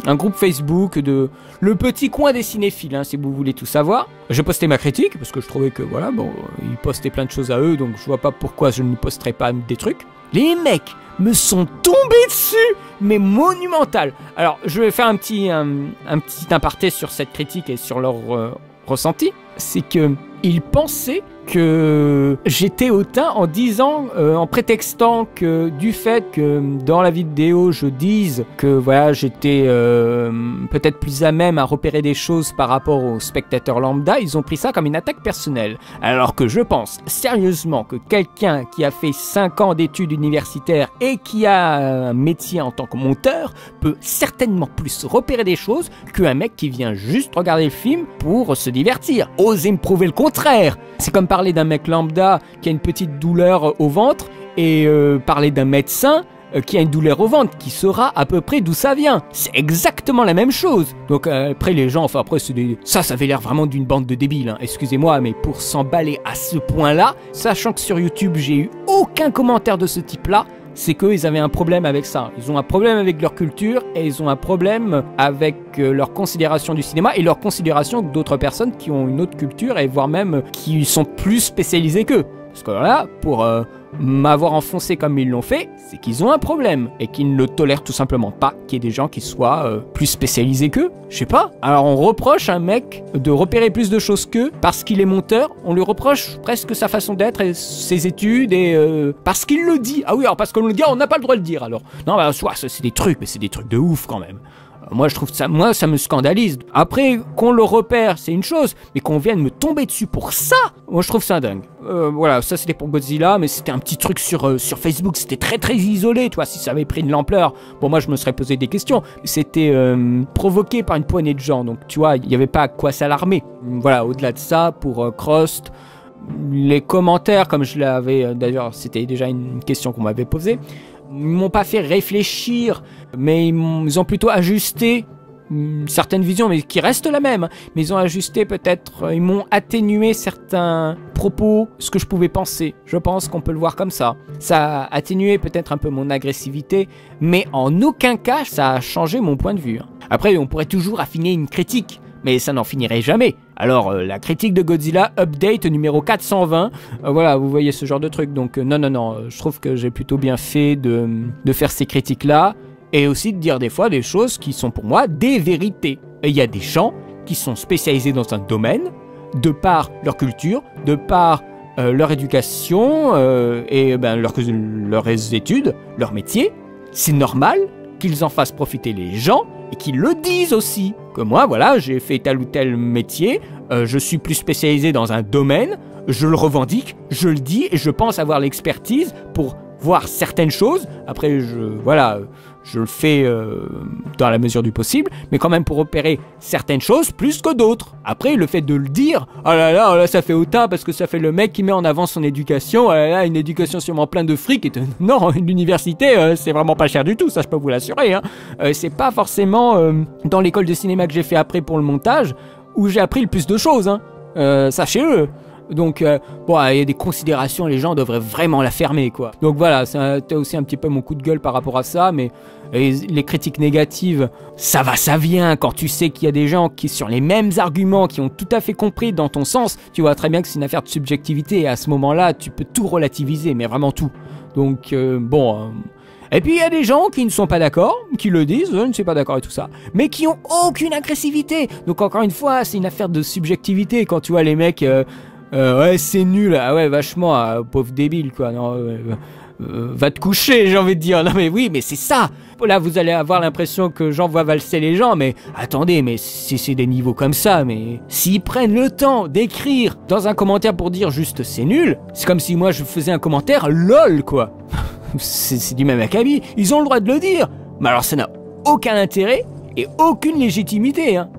groupe Facebook de Le Petit Coin des Cinéphiles, hein, si vous voulez tout savoir. Je postais ma critique, parce que je trouvais que, voilà, bon, ils postaient plein de choses à eux, donc je vois pas pourquoi je ne posterais pas des trucs. Les mecs me sont tombés dessus, mais monumental. Alors, je vais faire un petit aparté sur cette critique et sur leur ressenti. C'est que ils pensaient que j'étais hautain en disant, en prétextant que du fait que dans la vidéo je dise que voilà j'étais peut-être plus à même à repérer des choses par rapport aux spectateurs lambda, ils ont pris ça comme une attaque personnelle. Alors que je pense sérieusement que quelqu'un qui a fait 5 ans d'études universitaires et qui a un métier en tant que monteur peut certainement plus repérer des choses qu'un mec qui vient juste regarder le film pour se divertir. Osez me prouver le contraire. C'est comme parler d'un mec lambda qui a une petite douleur au ventre et parler d'un médecin qui a une douleur au ventre, qui saura à peu près d'où ça vient. C'est exactement la même chose. Donc après les gens, enfin après c'est ça avait l'air vraiment d'une bande de débiles, hein. Excusez-moi, mais pour s'emballer à ce point-là, sachant que sur YouTube j'ai eu aucun commentaire de ce type-là, c'est qu'ils avaient un problème avec ça. Ils ont un problème avec leur culture et ils ont un problème avec leur considération du cinéma et leur considération d'autres personnes qui ont une autre culture et voire même qui sont plus spécialisées qu'eux. Parce que là, pour m'avoir enfoncé comme ils l'ont fait, c'est qu'ils ont un problème et qu'ils ne tolèrent tout simplement pas qu'il y ait des gens qui soient plus spécialisés qu'eux. Je sais pas. Alors on reproche à un mec de repérer plus de choses qu'eux parce qu'il est monteur. On lui reproche presque sa façon d'être et ses études et parce qu'il le dit. Ah oui, alors parce qu'on le dit, on n'a pas le droit de le dire alors. Non, bah soit c'est des trucs, mais c'est des trucs de ouf quand même. Moi, je trouve ça, ça me scandalise. Après, qu'on le repère, c'est une chose, mais qu'on vienne me tomber dessus pour ça, moi, je trouve ça dingue. Voilà, ça c'était pour Godzilla, mais c'était un petit truc sur Facebook, c'était très très isolé, tu vois, si ça avait pris de l'ampleur, bon, moi, je me serais posé des questions. C'était provoqué par une poignée de gens, donc, tu vois, il n'y avait pas à quoi s'alarmer. Voilà, au-delà de ça, pour Crust, les commentaires, comme je l'avais, d'ailleurs, c'était déjà une question qu'on m'avait posée, ils m'ont pas fait réfléchir, mais ils ont plutôt ajusté certaines visions, mais qui restent la même. Mais ils ont ajusté peut-être, ils m'ont atténué certains propos, ce que je pouvais penser. Je pense qu'on peut le voir comme ça. Ça a atténué peut-être un peu mon agressivité, mais en aucun cas ça a changé mon point de vue. Après, on pourrait toujours affiner une critique, mais ça n'en finirait jamais. Alors, la critique de Godzilla, update numéro 420, voilà, vous voyez ce genre de truc. Donc, non, je trouve que j'ai plutôt bien fait de faire ces critiques-là, et aussi de dire des fois des choses qui sont pour moi des vérités. Et il y a des gens qui sont spécialisés dans un domaine, de par leur culture, de par leur éducation, et leurs études, leur métier. C'est normal qu'ils en fassent profiter les gens, et qu'ils le disent aussi, que moi, voilà, j'ai fait tel ou tel métier, je suis plus spécialisé dans un domaine, je le revendique, je le dis et je pense avoir l'expertise pour voir certaines choses. Après, je le fais dans la mesure du possible, mais quand même pour opérer certaines choses plus que d'autres. Après, le fait de le dire, oh là, ça fait autant parce que ça fait le mec qui met en avant son éducation, oh là, une éducation sûrement pleine de fric. Et non, l'université, c'est vraiment pas cher du tout, ça je peux vous l'assurer. Hein. C'est pas forcément dans l'école de cinéma que j'ai fait après pour le montage où j'ai appris le plus de choses. Hein. Sachez-le. Donc, bon, il y a des considérations, les gens devraient vraiment la fermer, quoi. Donc voilà, c'était aussi un petit peu mon coup de gueule par rapport à ça, mais les critiques négatives, ça va, ça vient, quand tu sais qu'il y a des gens qui, sur les mêmes arguments, qui ont tout à fait compris dans ton sens, tu vois très bien que c'est une affaire de subjectivité, et à ce moment-là, tu peux tout relativiser, mais vraiment tout. Donc, bon... Et puis il y a des gens qui ne sont pas d'accord, qui le disent, je ne suis pas d'accord et tout ça, mais qui ont aucune agressivité. Donc encore une fois, c'est une affaire de subjectivité, quand tu vois les mecs... ouais, c'est nul. Ah ouais, vachement, pauvre débile, quoi. Non, va te coucher, j'ai envie de dire. Non, mais oui, mais c'est ça. Là, vous allez avoir l'impression que j'envoie valser les gens, mais attendez, mais si c'est des niveaux comme ça, mais s'ils prennent le temps d'écrire dans un commentaire pour dire juste c'est nul, c'est comme si moi je faisais un commentaire lol, quoi. C'est du même acabit. Ils ont le droit de le dire. Mais alors, ça n'a aucun intérêt et aucune légitimité, hein.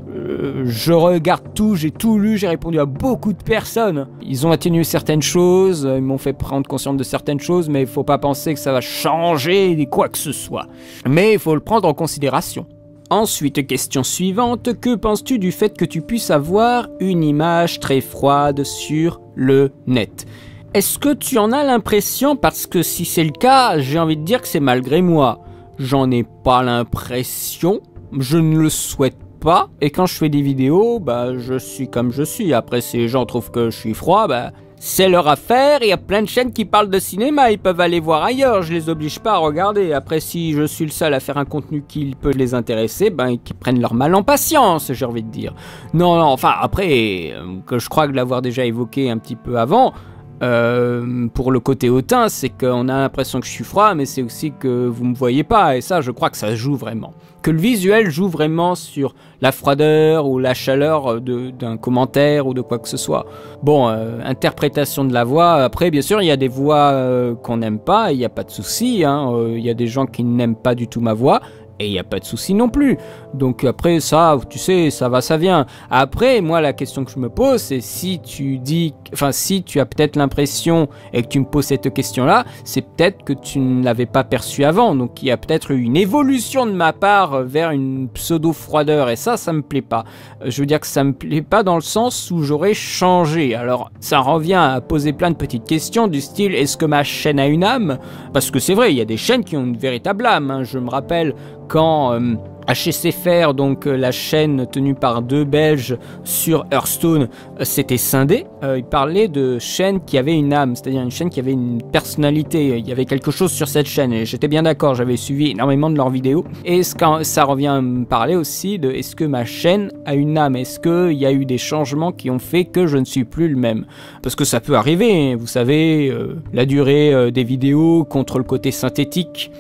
Je regarde tout, j'ai tout lu, j'ai répondu à beaucoup de personnes. Ils ont atténué certaines choses, ils m'ont fait prendre conscience de certaines choses, mais il faut pas penser que ça va changer quoi que ce soit. Mais il faut le prendre en considération. Ensuite, question suivante, que penses-tu du fait que tu puisses avoir une image très froide sur le net ? Est-ce que tu en as l'impression ? Parce que si c'est le cas, j'ai envie de dire que c'est malgré moi. J'en ai pas l'impression, je ne le souhaite pas, et quand je fais des vidéos, bah je suis comme je suis. Après, si les gens trouvent que je suis froid, bah c'est leur affaire. Il y a plein de chaînes qui parlent de cinéma, ils peuvent aller voir ailleurs, je les oblige pas à regarder. Après, si je suis le seul à faire un contenu qui peut les intéresser, ben qu'ils prennent leur mal en patience, j'ai envie de dire. Non, enfin après, que je crois que l'avoir déjà évoqué un petit peu avant, pour le côté hautain, c'est qu'on a l'impression que je suis froid, mais c'est aussi que vous me voyez pas, et ça, je crois que ça joue vraiment. Que le visuel joue vraiment sur la froideur ou la chaleur d'un commentaire ou de quoi que ce soit. Bon, interprétation de la voix, après, bien sûr, il y a des voix qu'on n'aime pas, il n'y a pas de souci, hein, il y a des gens qui n'aiment pas du tout ma voix, et il n'y a pas de souci non plus. Donc après ça, tu sais, ça va, ça vient. Après, moi, la question que je me pose, c'est si tu as peut-être l'impression et que tu me poses cette question-là, c'est peut-être que tu ne l'avais pas perçu avant. Donc il y a peut-être eu une évolution de ma part vers une pseudo-froideur. Et ça me plaît pas. Je veux dire que ça me plaît pas dans le sens où j'aurais changé. Alors, ça revient à poser plein de petites questions du style, est-ce que ma chaîne a une âme ? Parce que c'est vrai, il y a des chaînes qui ont une véritable âme, hein. Je me rappelle quand HCFR, donc la chaîne tenue par deux Belges sur Hearthstone, s'était scindée. Ils parlaient de chaîne qui avait une âme, c'est-à-dire une chaîne qui avait une personnalité. Il y avait quelque chose sur cette chaîne et j'étais bien d'accord, j'avais suivi énormément de leurs vidéos. Et ça revient à me parler aussi de est-ce que ma chaîne a une âme ? Est-ce qu'il y a eu des changements qui ont fait que je ne suis plus le même ? Parce que ça peut arriver, vous savez, la durée des vidéos contre le côté synthétique,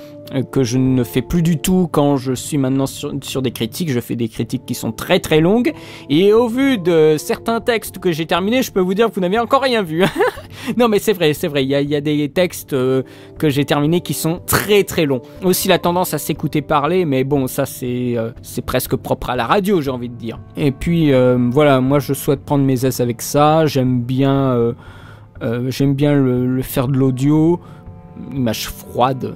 que je ne fais plus du tout quand je suis maintenant sur des critiques. Je fais des critiques qui sont très très longues, et au vu de certains textes que j'ai terminés, je peux vous dire que vous n'avez encore rien vu. Non mais c'est vrai, il y a des textes que j'ai terminés qui sont très très longs. Aussi la tendance à s'écouter parler, mais bon, ça c'est presque propre à la radio, j'ai envie de dire. Et puis voilà, moi je souhaite prendre mes aises avec ça, j'aime bien le faire de l'audio, image froide.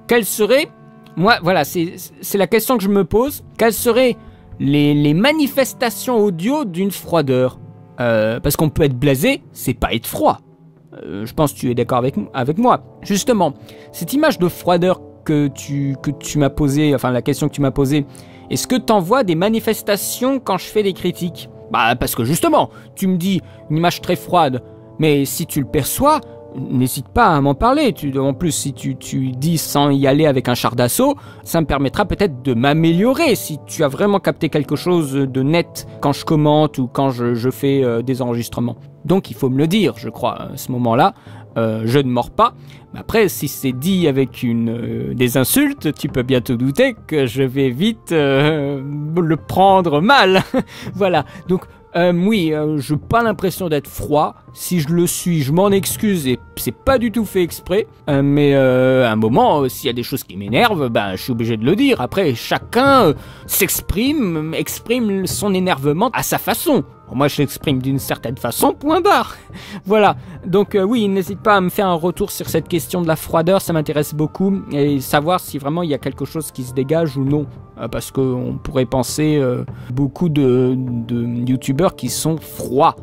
Quelle serait, moi voilà, c'est la question que je me pose, quelles seraient les manifestations audio d'une froideur, parce qu'on peut être blasé, c'est pas être froid. Je pense que tu es d'accord avec moi. Justement, cette image de froideur que tu m'as posée, enfin la question que tu m'as posée, est-ce que t'en vois des manifestations quand je fais des critiques ? Bah parce que justement, tu me dis une image très froide, mais si tu le perçois, n'hésite pas à m'en parler. En plus, si tu dis sans y aller avec un char d'assaut, ça me permettra peut-être de m'améliorer. Si tu as vraiment capté quelque chose de net quand je commente ou quand je fais des enregistrements. Donc il faut me le dire, je crois, à ce moment-là. Je ne mords pas. Après, si c'est dit avec des insultes, tu peux bien te douter que je vais vite le prendre mal. Voilà. Donc, oui, je n'ai pas l'impression d'être froid. Si je le suis, je m'en excuse et c'est pas du tout fait exprès. Mais à un moment, s'il y a des choses qui m'énervent, ben, je suis obligé de le dire. Après, chacun exprime son énervement à sa façon. Moi, je l'exprime d'une certaine façon, point barre. Voilà. Donc, oui, n'hésite pas à me faire un retour sur cette question de la froideur, ça m'intéresse beaucoup. Et savoir si vraiment il y a quelque chose qui se dégage ou non. Parce qu'on pourrait penser beaucoup de youtubeurs qui sont froids.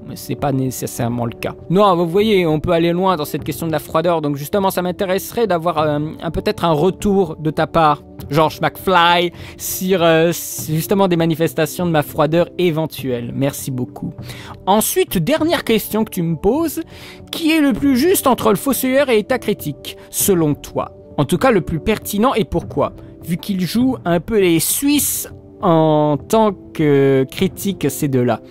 Mais c'est pas nécessairement le cas. Non, vous voyez, on peut aller loin dans cette question de la froideur. Donc justement, ça m'intéresserait d'avoir peut-être un retour de ta part, George McFly, sur justement des manifestations de ma froideur éventuelle. Merci beaucoup. Ensuite, dernière question que tu me poses. Qui est le plus juste entre le Fossoyeur et État Critique, selon toi? En tout cas, le plus pertinent et pourquoi? Vu qu'il joue un peu les Suisses en tant que critique, ces deux-là.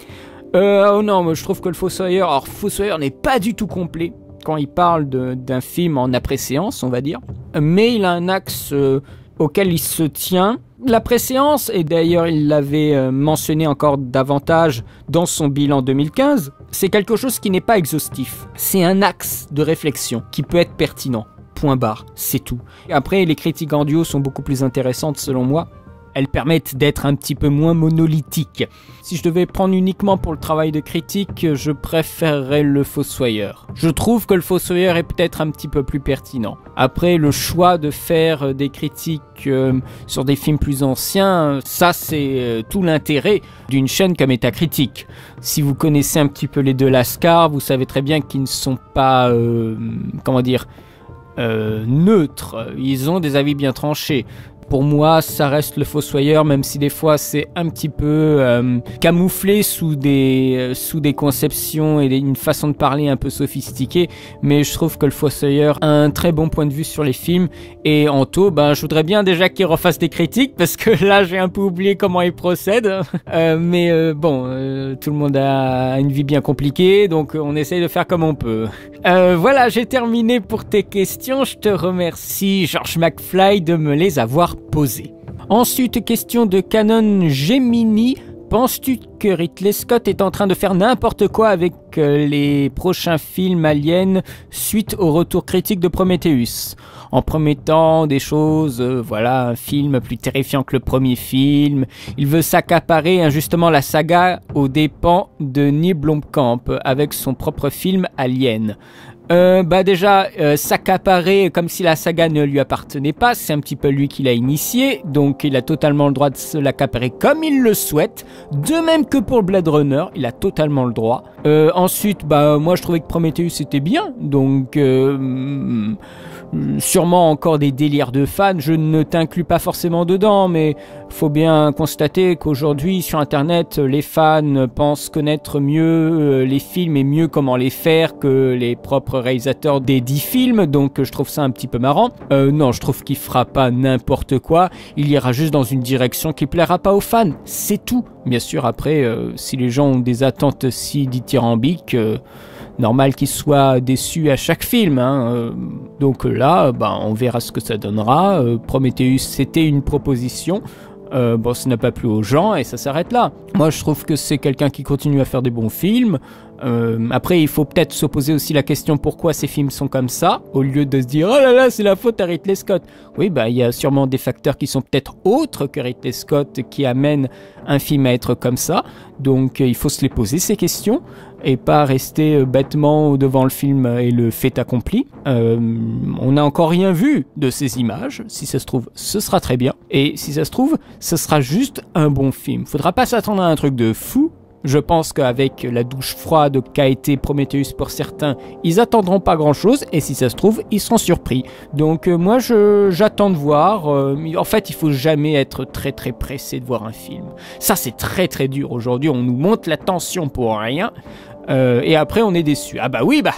Oh non, moi je trouve que le Fossoyeur... Alors, Fossoyeur n'est pas du tout complet quand il parle d'un film en après-séance, on va dire. Mais il a un axe auquel il se tient. L'après-séance, et d'ailleurs il l'avait mentionné encore davantage dans son bilan 2015, c'est quelque chose qui n'est pas exhaustif. C'est un axe de réflexion qui peut être pertinent. Point barre, c'est tout. Après, les critiques en duo sont beaucoup plus intéressantes selon moi. Elles permettent d'être un petit peu moins monolithiques. Si je devais prendre uniquement pour le travail de critique, je préférerais le Fossoyeur. Je trouve que le Fossoyeur est peut-être un petit peu plus pertinent. Après, le choix de faire des critiques sur des films plus anciens, ça c'est tout l'intérêt d'une chaîne comme État Critique. Si vous connaissez un petit peu les deux Lascar, vous savez très bien qu'ils ne sont pas, neutres. Ils ont des avis bien tranchés. Pour moi, ça reste le Fossoyeur, même si des fois c'est un petit peu camouflé sous des conceptions et une façon de parler un peu sophistiquée. Mais je trouve que le Fossoyeur a un très bon point de vue sur les films. Et Anto, je voudrais bien déjà qu'il refasse des critiques, parce que là j'ai un peu oublié comment il procède. Tout le monde a une vie bien compliquée, donc on essaye de faire comme on peut. Voilà, j'ai terminé pour tes questions. Je te remercie, George McFly, de me les avoir posées. Ensuite, question de Canon Gemini. Penses-tu que Ridley Scott est en train de faire n'importe quoi avec les prochains films aliens suite au retour critique de Prometheus, en promettant des choses, un film plus terrifiant que le premier film. Il veut s'accaparer injustement la saga aux dépens de Neil Blomkamp avec son propre film Alien. S'accaparer comme si la saga ne lui appartenait pas, c'est un petit peu lui qui l'a initié, donc il a totalement le droit de se l'accaparer comme il le souhaite, de même que pour Blade Runner, il a totalement le droit. Ensuite, moi je trouvais que Prometheus était bien, donc sûrement encore des délires de fans, je ne t'inclus pas forcément dedans, mais faut bien constater qu'aujourd'hui sur internet, les fans pensent connaître mieux les films et mieux comment les faire que les propres réalisateurs des 10 films, donc je trouve ça un petit peu marrant. Non, je trouve qu'il fera pas n'importe quoi, il ira juste dans une direction qui plaira pas aux fans, c'est tout. Bien sûr, après, si les gens ont des attentes si dithyrambiques, normal qu'ils soient déçus à chaque film, hein. Donc là, on verra ce que ça donnera. Prometheus, c'était une proposition. Ça n'a pas plu aux gens et ça s'arrête là. Moi, je trouve que c'est quelqu'un qui continue à faire des bons films. Après, il faut peut-être se poser aussi la question pourquoi ces films sont comme ça, au lieu de se dire « Oh là là, c'est la faute à Ridley Scott ». Oui, il y a sûrement des facteurs qui sont peut-être autres que Ridley Scott qui amènent un film à être comme ça. Donc, il faut se les poser, ces questions, et pas rester bêtement devant le film et le fait accompli. On n'a encore rien vu de ces images. Si ça se trouve, ce sera très bien. Et si ça se trouve, ce sera juste un bon film. Faudra pas s'attendre à un truc de fou. Je pense qu'avec la douche froide qu'a été Prometheus pour certains, ils attendront pas grand chose et si ça se trouve, ils seront surpris. Donc moi j'attends de voir. En fait, il faut jamais être très très pressé de voir un film. Ça c'est très très dur aujourd'hui, on nous monte la tension pour rien. et après on est déçu. Ah bah oui, bah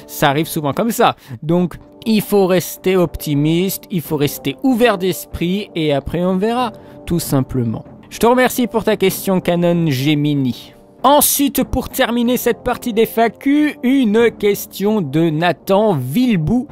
ça arrive souvent comme ça. Donc il faut rester optimiste, il faut rester ouvert d'esprit et après on verra, tout simplement. Je te remercie pour ta question Canon Gemini. Ensuite, pour terminer cette partie des FAQ, une question de Nathan Villebout.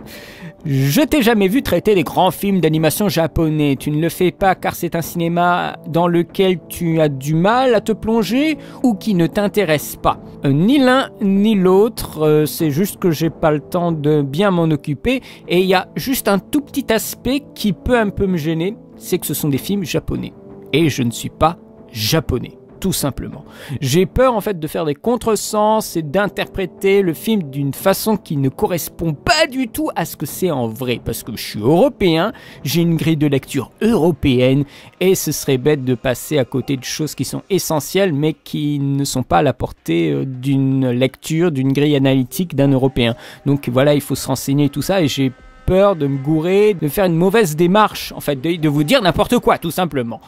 Je t'ai jamais vu traiter des grands films d'animation japonais. Tu ne le fais pas car c'est un cinéma dans lequel tu as du mal à te plonger ou qui ne t'intéresse pas. Ni l'un ni l'autre, c'est juste que j'ai pas le temps de bien m'en occuper. Et il y a juste un tout petit aspect qui peut un peu me gêner, c'est que ce sont des films japonais. Et je ne suis pas japonais. Tout simplement. J'ai peur en fait de faire des contresens et d'interpréter le film d'une façon qui ne correspond pas du tout à ce que c'est en vrai. Parce que je suis européen, j'ai une grille de lecture européenne et ce serait bête de passer à côté de choses qui sont essentielles mais qui ne sont pas à la portée d'une lecture, d'une grille analytique d'un européen. Donc voilà, il faut se renseigner et tout ça et j'ai peur de me gourer, de faire une mauvaise démarche, en fait, de vous dire n'importe quoi, tout simplement.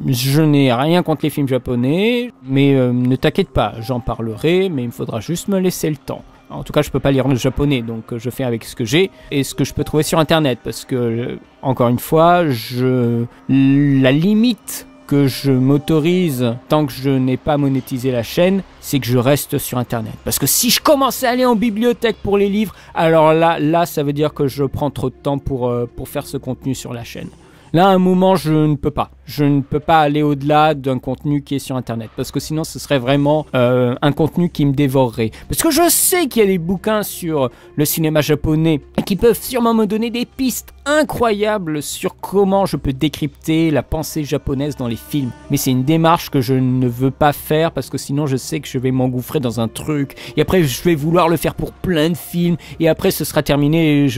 Je n'ai rien contre les films japonais, mais ne t'inquiète pas, j'en parlerai, mais il me faudra juste me laisser le temps. En tout cas, je peux pas lire le japonais, donc je fais avec ce que j'ai et ce que je peux trouver sur Internet, parce que, encore une fois, la limite que je m'autorise tant que je n'ai pas monétisé la chaîne, c'est que je reste sur Internet. Parce que si je commence à aller en bibliothèque pour les livres, alors là ça veut dire que je prends trop de temps pour faire ce contenu sur la chaîne. Là, à un moment, je ne peux pas. Je ne peux pas aller au-delà d'un contenu qui est sur Internet. Parce que sinon, ce serait vraiment un contenu qui me dévorerait. Parce que je sais qu'il y a des bouquins sur le cinéma japonais qui peuvent sûrement me donner des pistes incroyables sur comment je peux décrypter la pensée japonaise dans les films. Mais c'est une démarche que je ne veux pas faire parce que sinon, je sais que je vais m'engouffrer dans un truc. Et après, je vais vouloir le faire pour plein de films. Et après, ce sera terminé. Et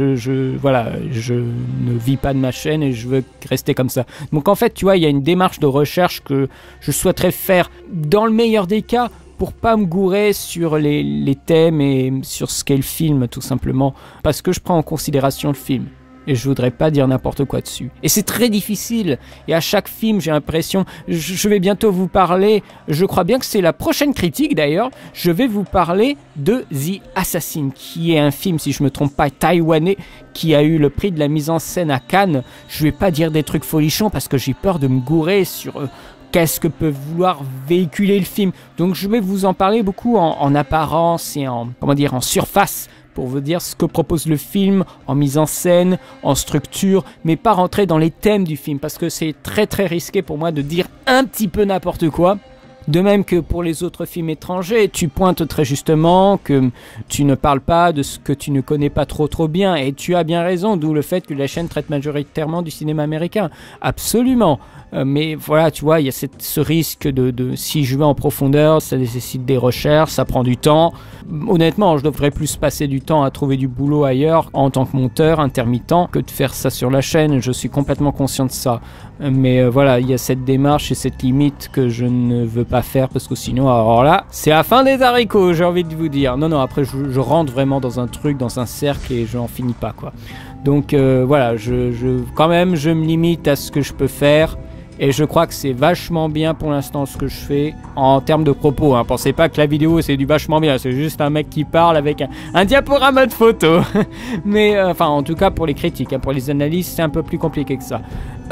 voilà, je ne vis pas de ma chaîne et je veux rester comme ça. Donc en fait, tu vois, il y a une démarche de recherche que je souhaiterais faire dans le meilleur des cas pour pas me gourer sur les thèmes et sur ce qu'est le film, tout simplement, parce que je prends en considération le film. Et je voudrais pas dire n'importe quoi dessus. Et c'est très difficile. Et à chaque film, j'ai l'impression... Je vais bientôt vous parler... Je crois bien que c'est la prochaine critique, d'ailleurs. Je vais vous parler de The Assassin, qui est un film, si je me trompe pas, taïwanais, qui a eu le prix de la mise en scène à Cannes. Je vais pas dire des trucs folichons, parce que j'ai peur de me gourer sur... qu'est-ce que peut vouloir véhiculer le film. Donc je vais vous en parler beaucoup en apparence et en surface, pour vous dire ce que propose le film en mise en scène, en structure, mais pas rentrer dans les thèmes du film, parce que c'est très très risqué pour moi de dire un petit peu n'importe quoi. De même que pour les autres films étrangers, tu pointes très justement que tu ne parles pas de ce que tu ne connais pas trop bien, et tu as bien raison, d'où le fait que la chaîne traite majoritairement du cinéma américain. Absolument. Mais voilà, tu vois, il y a ce risque de si je vais en profondeur, ça nécessite des recherches, ça prend du temps. Honnêtement, je devrais plus passer du temps à trouver du boulot ailleurs en tant que monteur intermittent que de faire ça sur la chaîne. Je suis complètement conscient de ça. Mais voilà, il y a cette démarche et cette limite que je ne veux pas faire parce que sinon, alors là, c'est la fin des haricots, j'ai envie de vous dire. Non, après, je rentre vraiment dans un truc, dans un cercle et je n'en finis pas, quoi. Donc voilà, quand même, je me limite à ce que je peux faire. Et je crois que c'est vachement bien pour l'instant ce que je fais en termes de propos. Hein. Pensez pas que la vidéo c'est du vachement bien, c'est juste un mec qui parle avec un diaporama de photos. Mais enfin en tout cas pour les critiques, hein, pour les analyses c'est un peu plus compliqué que ça.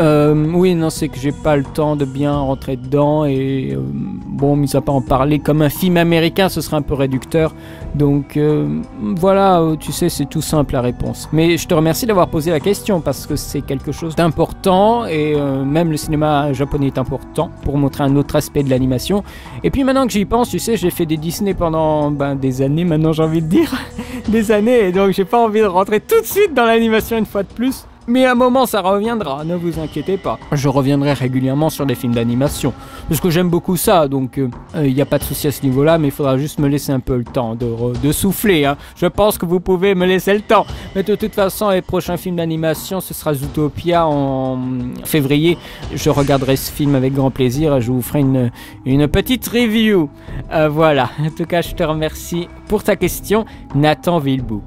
Oui non c'est que j'ai pas le temps de bien rentrer dedans et bon mis à part en parler comme un film américain ce serait un peu réducteur. Donc voilà tu sais c'est tout simple la réponse. Mais je te remercie d'avoir posé la question parce que c'est quelque chose d'important et même le cinéma japonais est important pour montrer un autre aspect de l'animation. Et puis maintenant que j'y pense, tu sais, j'ai fait des Disney pendant des années maintenant, j'ai envie de dire, des années, et donc j'ai pas envie de rentrer tout de suite dans l'animation une fois de plus. Mais à un moment ça reviendra, ne vous inquiétez pas. Je reviendrai régulièrement sur les films d'animation. Parce que j'aime beaucoup ça, donc il n'y a pas de souci à ce niveau-là, mais il faudra juste me laisser un peu le temps de souffler. Hein. Je pense que vous pouvez me laisser le temps. Mais de toute façon, les prochains films d'animation, ce sera Zootopia en février. Je regarderai ce film avec grand plaisir et je vous ferai une petite review. Voilà, en tout cas je te remercie pour ta question, Nathan Villebout.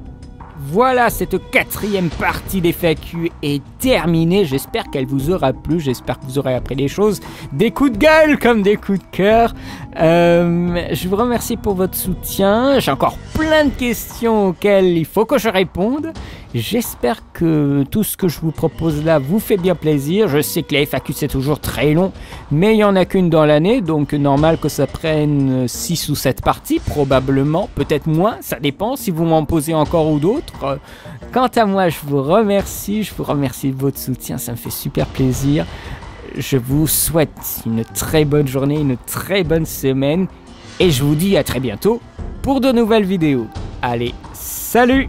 Voilà, cette 4e partie des FAQ est terminée. J'espère qu'elle vous aura plu. J'espère que vous aurez appris des choses. Des coups de gueule comme des coups de cœur. Je vous remercie pour votre soutien. J'ai encore plein de questions auxquelles il faut que je réponde. J'espère que tout ce que je vous propose là vous fait bien plaisir. Je sais que les FAQ c'est toujours très long, mais il n'y en a qu'une dans l'année, donc normal que ça prenne 6 ou 7 parties, probablement, peut-être moins, ça dépend si vous m'en posez encore ou d'autres. Quant à moi, je vous remercie de votre soutien, ça me fait super plaisir. Je vous souhaite une très bonne journée, une très bonne semaine, et je vous dis à très bientôt pour de nouvelles vidéos. Allez, salut!